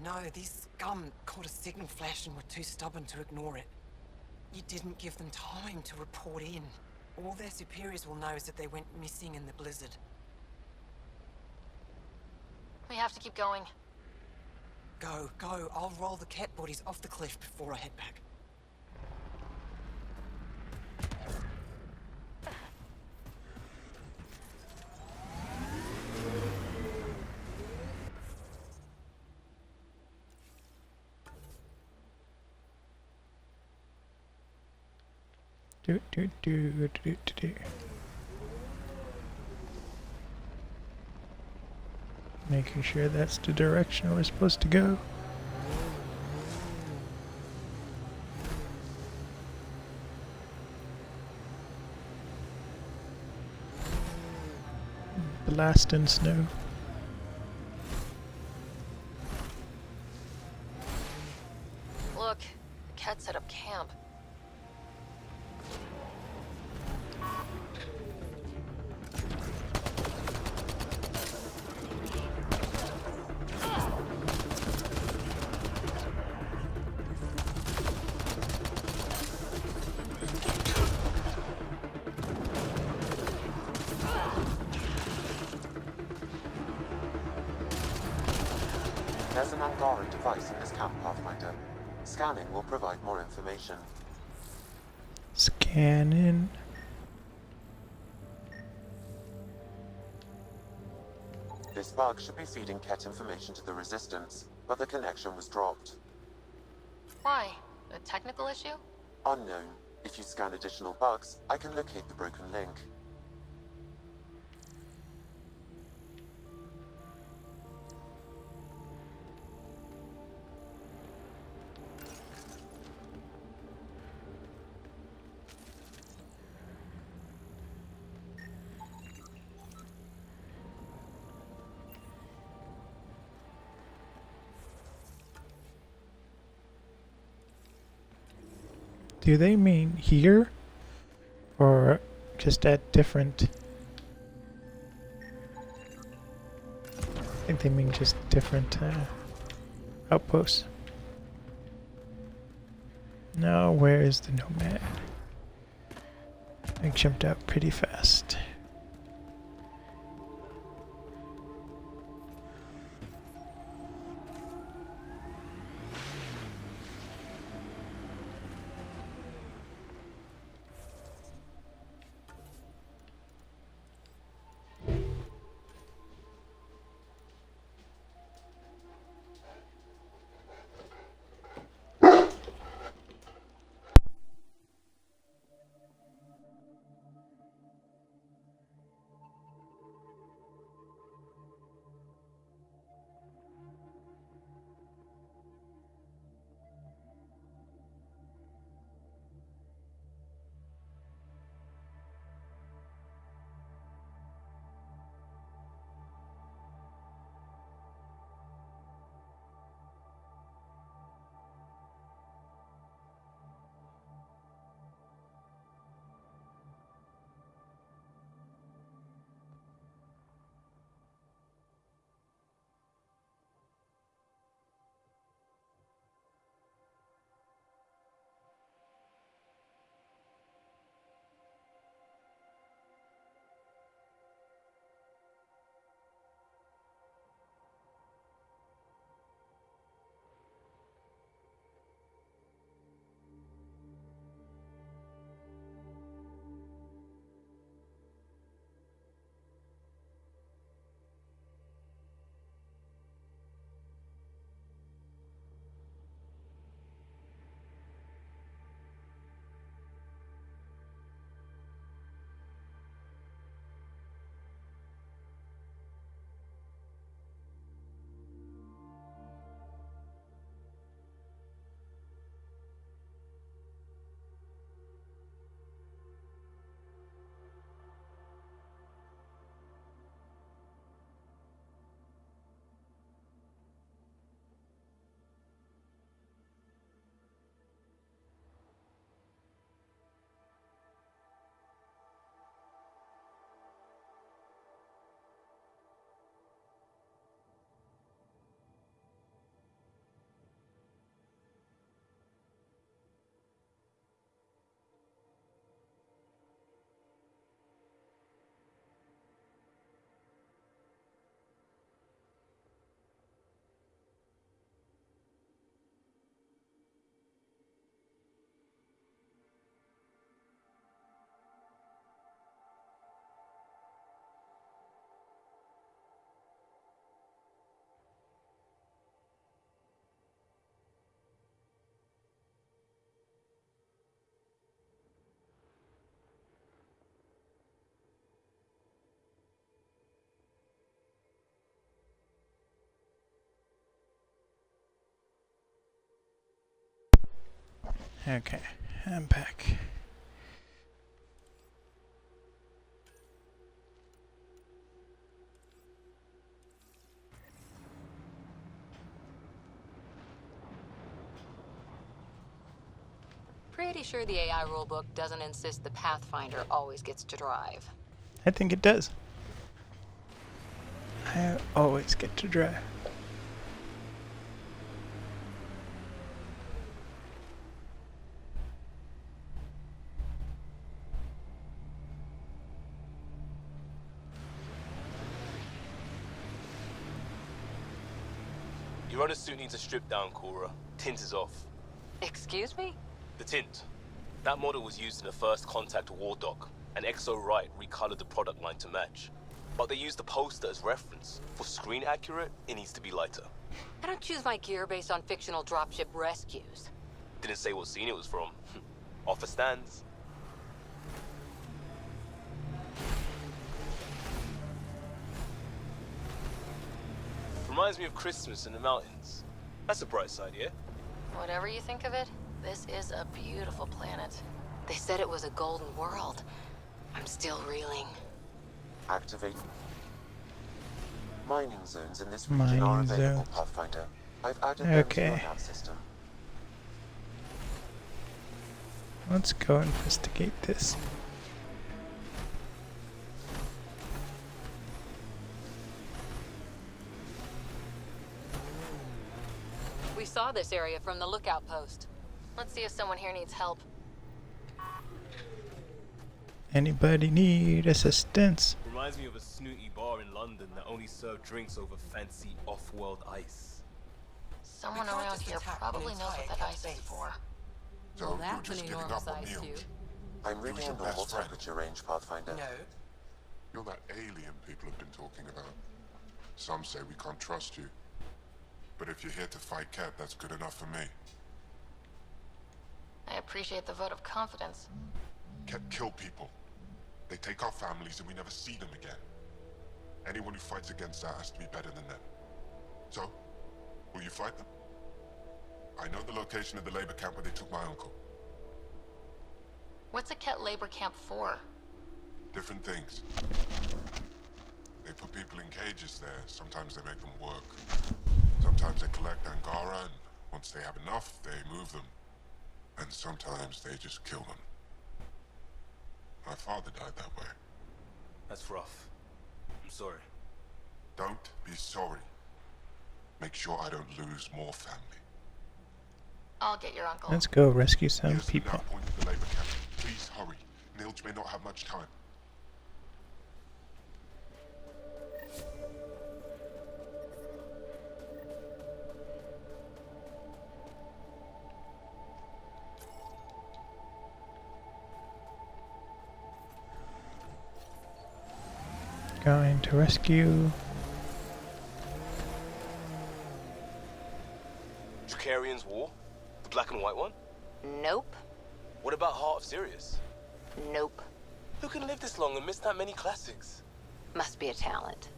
No, these scum caught a signal flash and were too stubborn to ignore it. You didn't give them time to report in. All their superiors will know is that they went missing in the blizzard. We have to keep going. Go. I'll roll the Ket bodies off the cliff before I head back. Do. Making sure that's the direction we're supposed to go. Blasting snow. Look, the Ket set up camp. There's an Angara device in this camp, Pathfinder. Scanning will provide more information. Scanning. This bug should be feeding Ket information to the Resistance, but the connection was dropped. Why? A technical issue? Unknown. If you scan additional bugs, I can locate the broken link. Do they mean here? Or just at different... I think they mean just different outposts. Now, where is the Nomad? I jumped out pretty fast. Okay, I'm back. Pretty sure the AI rulebook doesn't insist the Pathfinder always gets to drive. I think it does. I always get to drive. Your runner's suit needs a strip down, Cora. Tint is off. Excuse me? The tint. That model was used in the first Contact War doc, and XO Wright recolored the product line to match. But they used the poster as reference. For screen accurate, it needs to be lighter. I don't choose my gear based on fictional dropship rescues. Didn't say what scene it was from. Offer stands. Reminds me of Christmas in the mountains. That's a bright side, yeah? Whatever you think of it, this is a beautiful planet. They said it was a golden world. I'm still reeling. Activate. Mining zones in this region are available, Pathfinder. I've added them to your nav system. Let's go investigate this. We saw this area from the lookout post. Let's see if someone here needs help. Anybody need assistance? Reminds me of a snooty bar in London that only served drinks over fancy off-world ice. Someone around here probably knows what that ice is for. So Well, you're that's just an giving enormous up on ice Mute. cube. I'm reading a normal temperature range, Pathfinder. No. You're that alien people have been talking about. Some say we can't trust you. But if you're here to fight Cat, that's good enough for me. I appreciate the vote of confidence. Cat kill people. They take our families and we never see them again. Anyone who fights against that has to be better than them. So, will you fight them? I know the location of the labor camp where they took my uncle. What's a Ket labor camp for? Different things. They put people in cages there. Sometimes they make them work. Sometimes they collect Angara, and once they have enough, they move them. And sometimes they just kill them. My father died that way. That's rough. I'm sorry. Don't be sorry. Make sure I don't lose more family. I'll get your uncle. Let's go rescue some Here's people. the nav point to the labor camp. Please hurry. Nilge may not have much time. Going to rescue. Dracarian's War? The black and white one? Nope. What about Heart of Sirius? Nope. Who can live this long and miss that many classics? Must be a talent.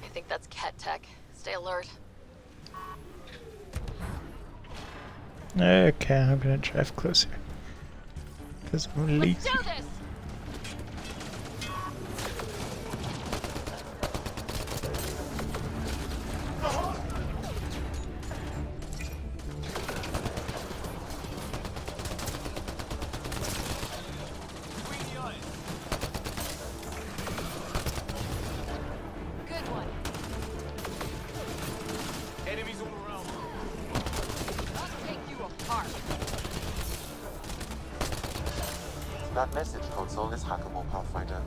I think that's Ket tech. Stay alert. Okay, I'm gonna drive closer. Because I'm lazy. Let's do this! Good one. Enemies all around. I'll take you apart. That message console is hackable, Pathfinder.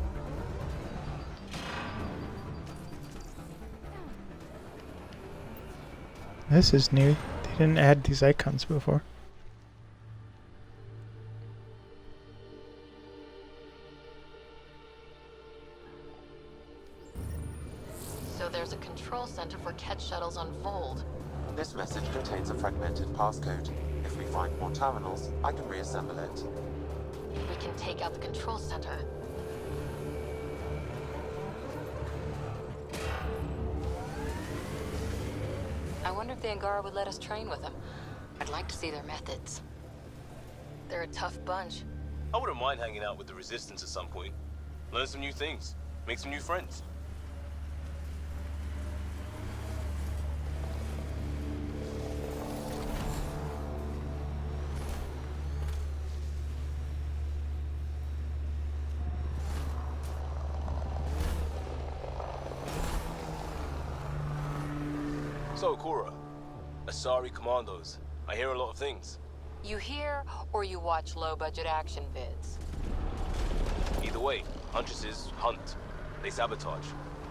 This is new. They didn't add these icons before. So there's a control center for Ket shuttles on Vold. This message contains a fragmented passcode. If we find more terminals, I can reassemble it. We can take out the control center. I wonder if the Angara would let us train with them. I'd like to see their methods. They're a tough bunch. I wouldn't mind hanging out with the Resistance at some point. Learn some new things. Make some new friends. So, Cora, Asari Commandos. I hear a lot of things. You hear or you watch low-budget action vids? Either way, Huntresses hunt. They sabotage.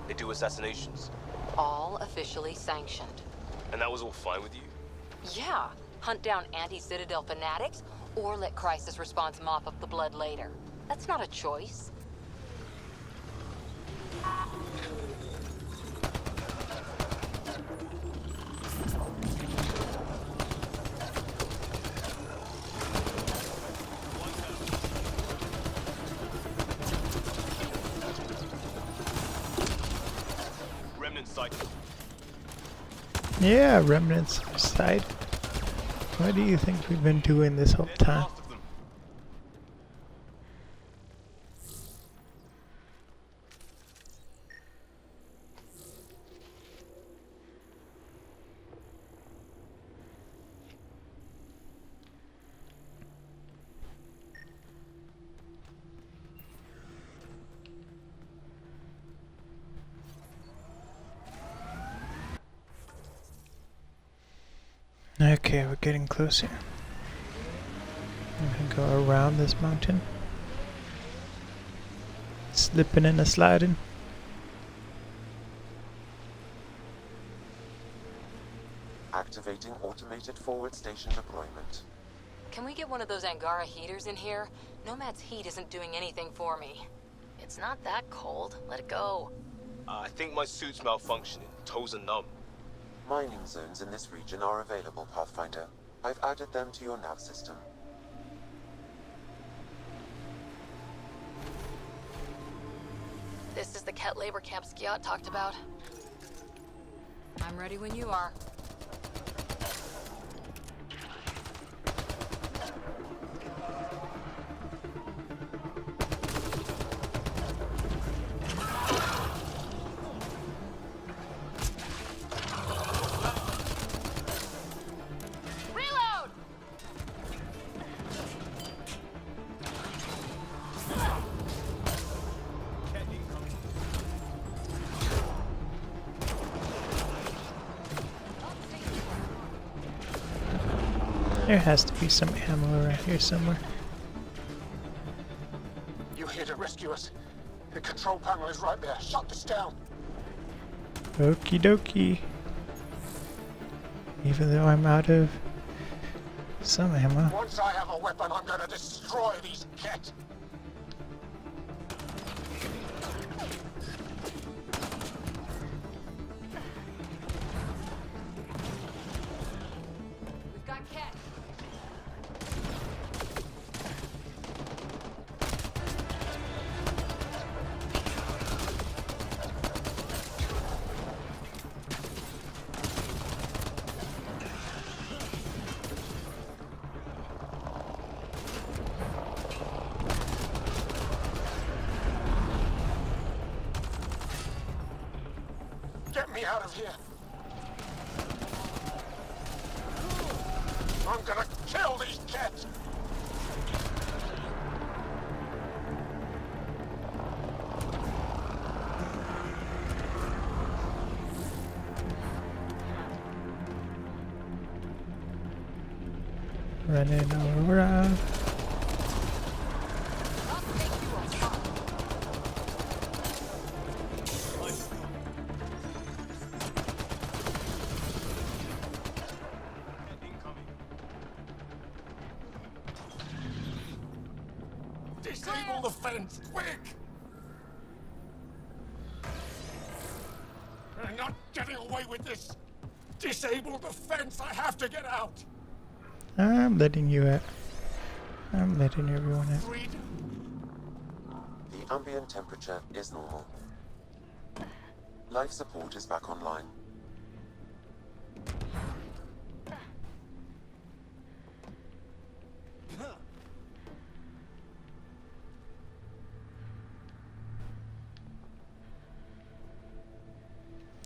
They do assassinations. All officially sanctioned. And that was all fine with you? Yeah. Hunt down anti-Citadel fanatics, or let crisis response mop up the blood later. That's not a choice. Yeah, remnants side. What do you think we've been doing this whole time? Okay, we're getting closer. I'm gonna go around this mountain. Slipping and a sliding. Activating automated forward station deployment. Can we get one of those Angara heaters in here? Nomad's heat isn't doing anything for me. It's not that cold. Let it go. I think my suit's malfunctioning. Toes are numb. Mining zones in this region are available, Pathfinder. I've added them to your nav system. This is the Ket labor camp Skiot talked about. I'm ready when you are. There has to be some ammo around here somewhere. You here to rescue us? The control panel is right there. Shut this down. Okie dokie. Even though I'm out of some ammo. Once I have a weapon, I'm gonna destroy these Ket. We've got Ket. Get me out of here. I'm gonna kill these Ket. Running around. Disable the fence, quick! I'm not getting away with this. Disable the fence. I have to get out. I'm letting you out. I'm letting everyone in. The ambient temperature is normal. Life support is back online.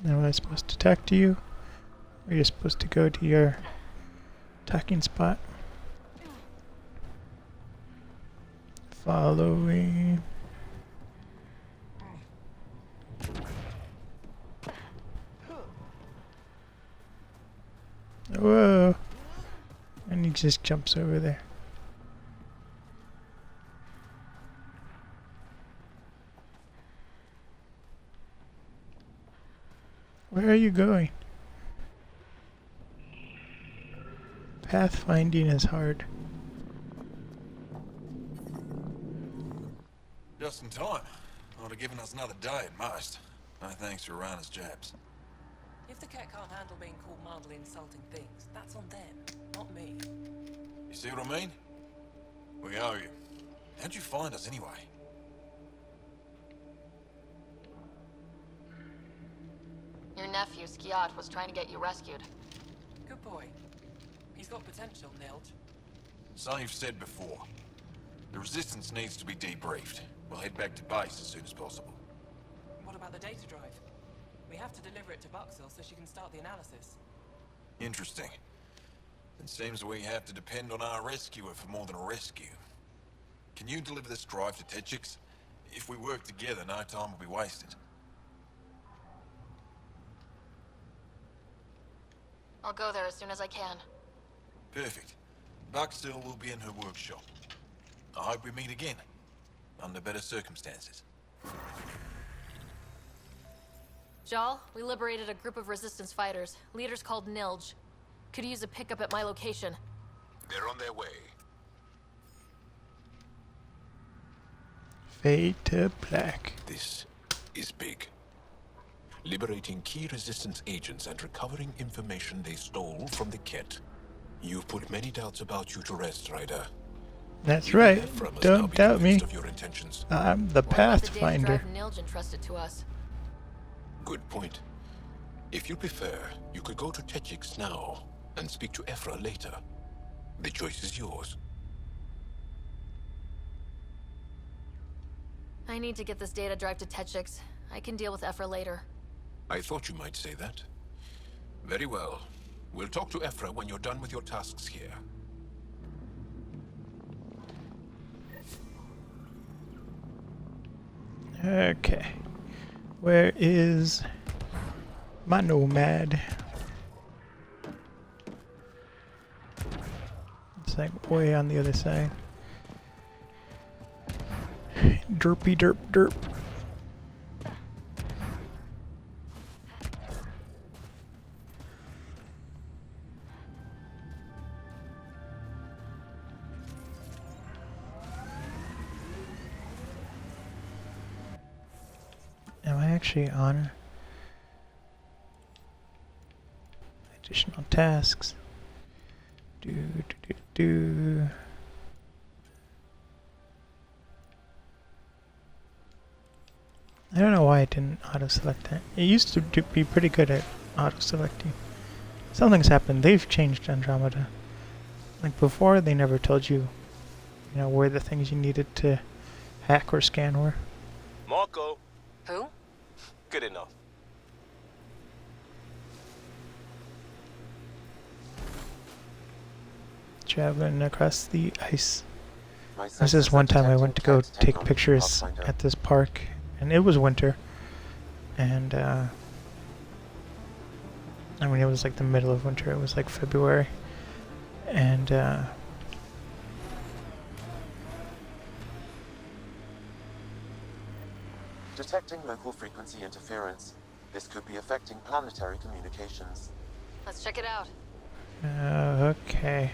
Now am I supposed to talk to you? Or are you supposed to go to your attacking spot? Following. Whoa! And he just jumps over there. Where are you going? Pathfinding is hard. Just in time. Would have given us another day at most. No thanks for Rana's jabs. If the cat can't handle being called mildly insulting things, that's on them, not me. You see what I mean? We owe you. How'd you find us anyway? Your nephew, Skiat, was trying to get you rescued. Good boy. He's got potential, Nilge. So you've said before. The Resistance needs to be debriefed. We'll head back to base as soon as possible. What about the data drive? We have to deliver it to Buxel so she can start the analysis. Interesting. It seems we have to depend on our rescuer for more than a rescue. Can you deliver this drive to Techix? If we work together, no time will be wasted. I'll go there as soon as I can. Perfect. Buxel will be in her workshop. I hope we meet again. Under better circumstances. Jal, we liberated a group of Resistance fighters. Leaders called Nilge. Could use a pickup at my location. They're on their way. Fade to black. This is big. Liberating key Resistance agents and recovering information they stole from the Ket. You've put many doubts about you to rest, Ryder. That's right. Don't doubt me. Of your intentions. I'm the Pathfinder. Nilge entrusted to us. Good point. If you prefer, you could go to Techix now and speak to Ephra later. The choice is yours. I need to get this data drive to Techix. I can deal with Ephra later. I thought you might say that. Very well. We'll talk to Ephra when you're done with your tasks here. Okay. Where is my nomad? It's like way on the other side. Derpy derp derp. Am I actually on additional tasks? Do. I don't know why it didn't auto-select that. It used to be pretty good at auto-selecting. Something's happened. They've changed Andromeda. Like before, they never told you, where the things you needed to hack or scan were. Marco. Who? Good enough. Traveling across the ice. This is one time I went to go take pictures at this park, and it was winter. And, I mean, it was like the middle of winter. It was like February. And, Detecting local frequency interference. This could be affecting planetary communications. Let's check it out. Okay.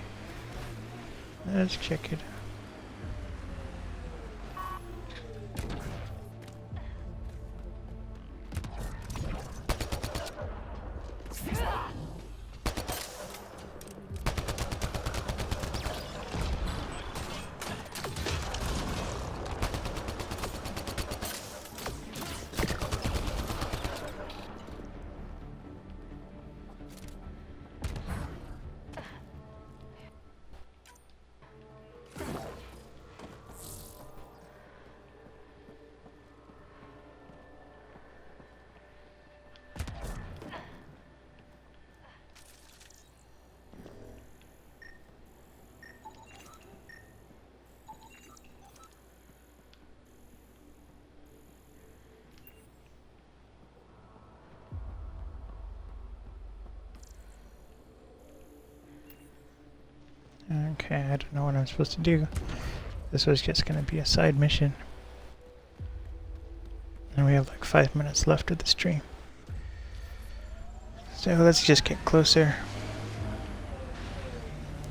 Let's check it out. Okay, I don't know what I'm supposed to do. This was just gonna be a side mission. And we have like 5 minutes left of the stream. So let's just get closer.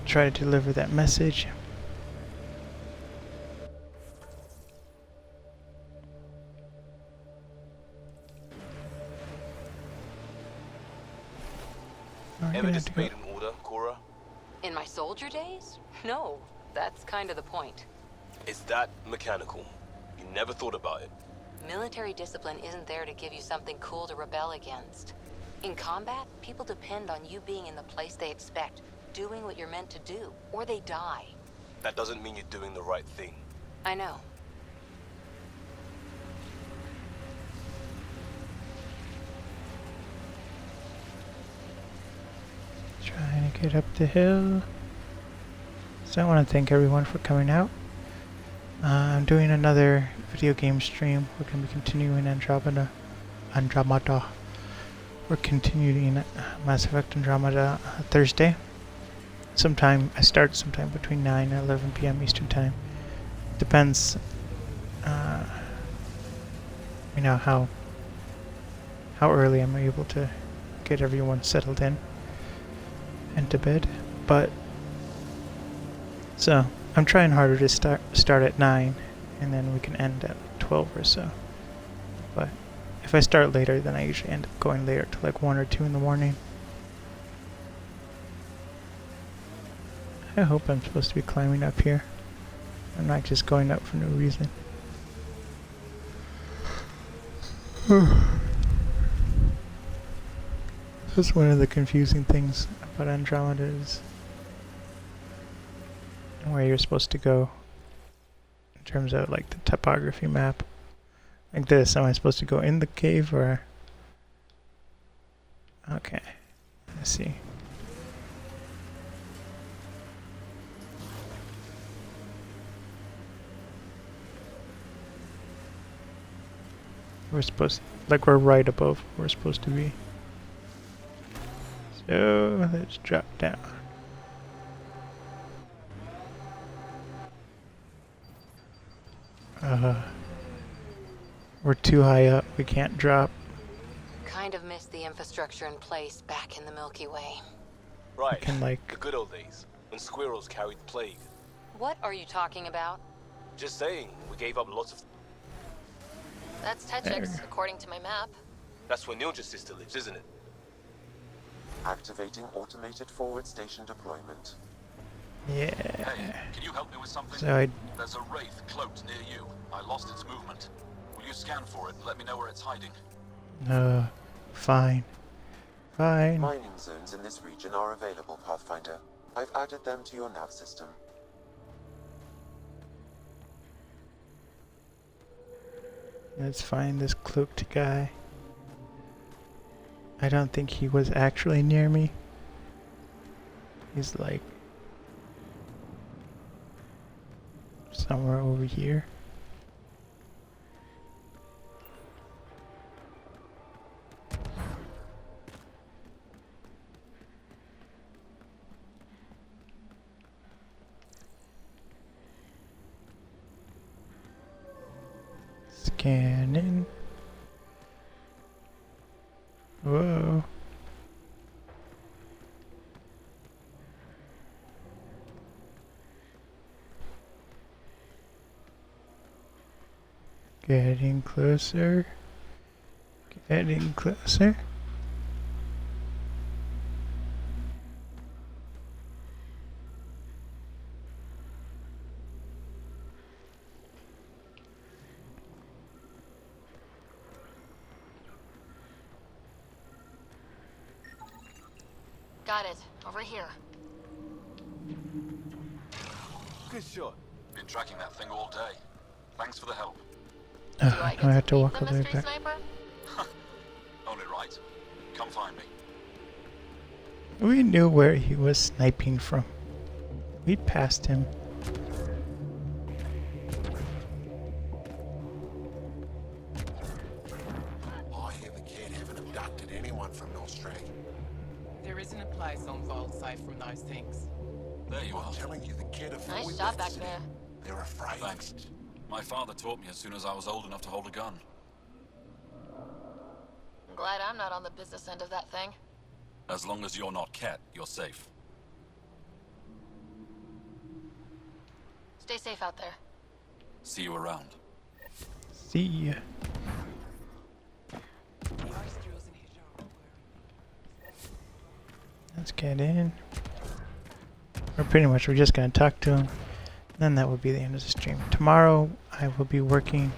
Try to deliver that message. Ever disobeyed an order, Cora? In my soldier days? No, that's kind of the point. It's that mechanical. You never thought about it. Military discipline isn't there to give you something cool to rebel against. In combat, people depend on you being in the place they expect, doing what you're meant to do, or they die. That doesn't mean you're doing the right thing. I know. Trying to get up the hill. So I want to thank everyone for coming out. I'm doing another video game stream. We're going to be continuing Andromeda. We're continuing Mass Effect Andromeda Thursday. I start sometime between 9 and 11 p.m. Eastern Time. Depends, how early I'm able to get everyone settled in and to bed. But so I'm trying harder to start at 9, and then we can end at 12 or so. But if I start later, then I usually end up going later to like 1 or 2 in the morning. I hope I'm supposed to be climbing up here. I'm not just going up for no reason. That's one of the confusing things about Andromeda is where you're supposed to go in terms of like the topography map. Like this, am I supposed to go in the cave or... Okay, let's see. We're supposed, like we're right above where we're supposed to be. So let's drop down. We're too high up, we can't drop. Kind of missed the infrastructure in place back in the Milky Way. Right, we can, like... the good old days, when squirrels carried the plague. What are you talking about? Just saying, we gave up lots of... That's Tetchix, according to my map. That's where Nilja's sister lives, isn't it? Activating automated forward station deployment. Yeah. Hey, can you help me with something? So There's a wraith cloaked near you. I lost its movement. Will you scan for it and let me know where it's hiding? Fine. Fine. Mining zones in this region are available, Pathfinder. I've added them to your nav system. Let's find this cloaked guy. I don't think he was actually near me. He's like somewhere over here. Scanning. Whoa. Getting closer. Getting closer. Got it. Over here. Good shot. Been tracking that thing all day. Thanks for the help. I have to walk a little bit. Only right. Come find me. We knew where he was sniping from. We'd passed him. I hear the kid haven't abducted anyone from Nostray. There isn't a place on Vault safe from those things. There you are. I'm telling you, the kid of Nice shot back there. They're afraid. Thanks. My father taught me as soon as I was old enough to hold a gun. I'm glad I'm not on the business end of that thing. As long as you're not Ket, you're safe. Stay safe out there. See you around. See ya. Let's get in. We're just gonna talk to him. Then that will be the end of the stream. Tomorrow I will be working.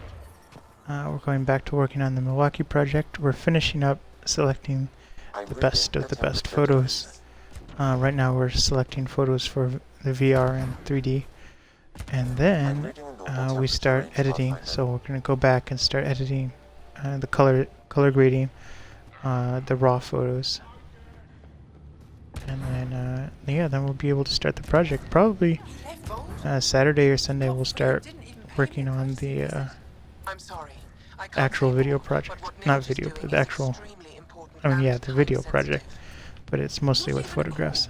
We're going back to working on the Milwaukee project. We're finishing up selecting the best of the best photos. Right now we're selecting photos for the VR and 3D. And then we start editing. So we're going to go back and start editing the color grading the raw photos. And then, yeah, then we'll be able to start the project. Probably Saturday or Sunday we'll start working on the actual video project. Not video, but the actual, I mean, yeah, the video project. But it's mostly with photographs.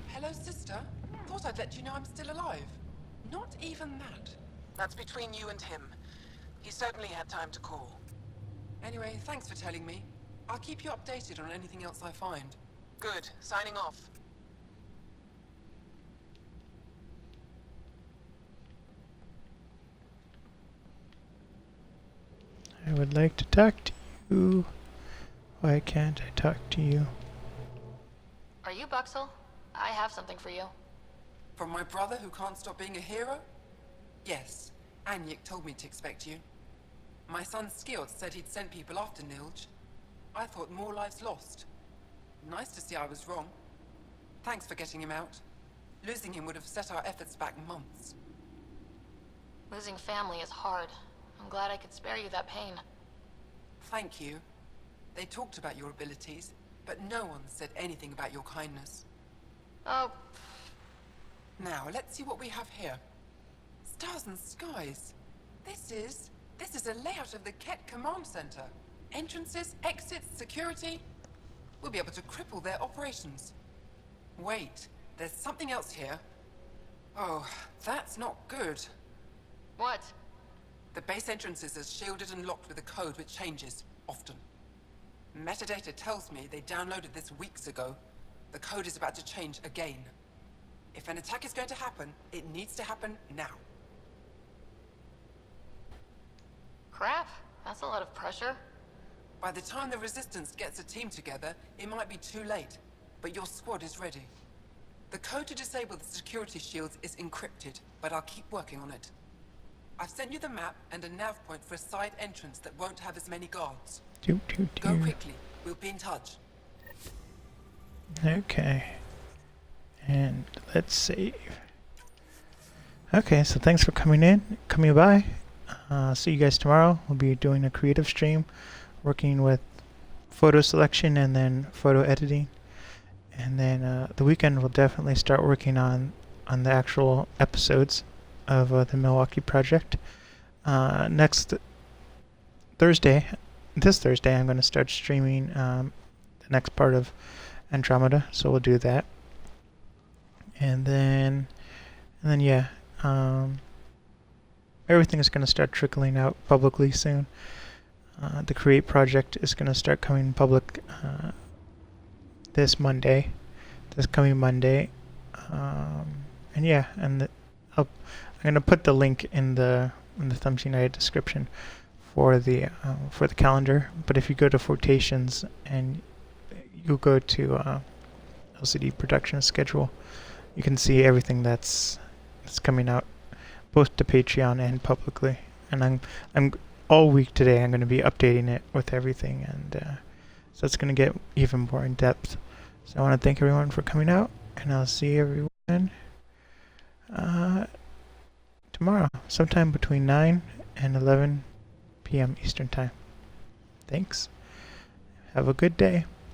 Hello, sister. Thought I'd let you know I'm still alive. Not even that. That's between you and him. He certainly had time to call. Anyway, thanks for telling me. I'll keep you updated on anything else I find. Good. Signing off. I would like to talk to you. Why can't I talk to you? Are you Buxel? I have something for you. From my brother who can't stop being a hero? Yes. Anyik told me to expect you. My son Skjort said he'd sent people after Nilj. I thought more lives lost. Nice to see I was wrong. Thanks for getting him out. Losing him would have set our efforts back months. Losing family is hard. I'm glad I could spare you that pain. Thank you. They talked about your abilities, but no one said anything about your kindness. Oh. Now, let's see what we have here. Stars and skies. This is a layout of the Ket Command Center. Entrances, exits, security. We'll be able to cripple their operations. Wait, there's something else here. Oh, that's not good. What? The base entrances are shielded and locked with a code which changes, often. Metadata tells me they downloaded this weeks ago. The code is about to change again. If an attack is going to happen, it needs to happen now. Crap, that's a lot of pressure. By the time the Resistance gets a team together, it might be too late. But your squad is ready. The code to disable the security shields is encrypted, but I'll keep working on it. I've sent you the map and a nav point for a side entrance that won't have as many guards. Go quickly. We'll be in touch. Okay. And let's save. Okay, so thanks for coming by. See you guys tomorrow. We'll be doing a creative stream, working with photo selection and then photo editing. And then the weekend we'll definitely start working on the actual episodes of the Milwaukee project. Next Thursday, this Thursday, I'm going to start streaming the next part of Andromeda, so we'll do that. And then yeah, everything is going to start trickling out publicly soon. The Create project is going to start coming public this coming Monday. And yeah, and I'm going to put the link in the Thumbs United description for the calendar. But if you go to Fortations and you go to LCD production schedule, you can see everything that's coming out, both to Patreon and publicly. And I'm all week today I'm going to be updating it with everything, and so it's going to get even more in depth. So I want to thank everyone for coming out, and I'll see everyone tomorrow, sometime between 9 and 11 p.m. Eastern Time. Thanks. Have a good day.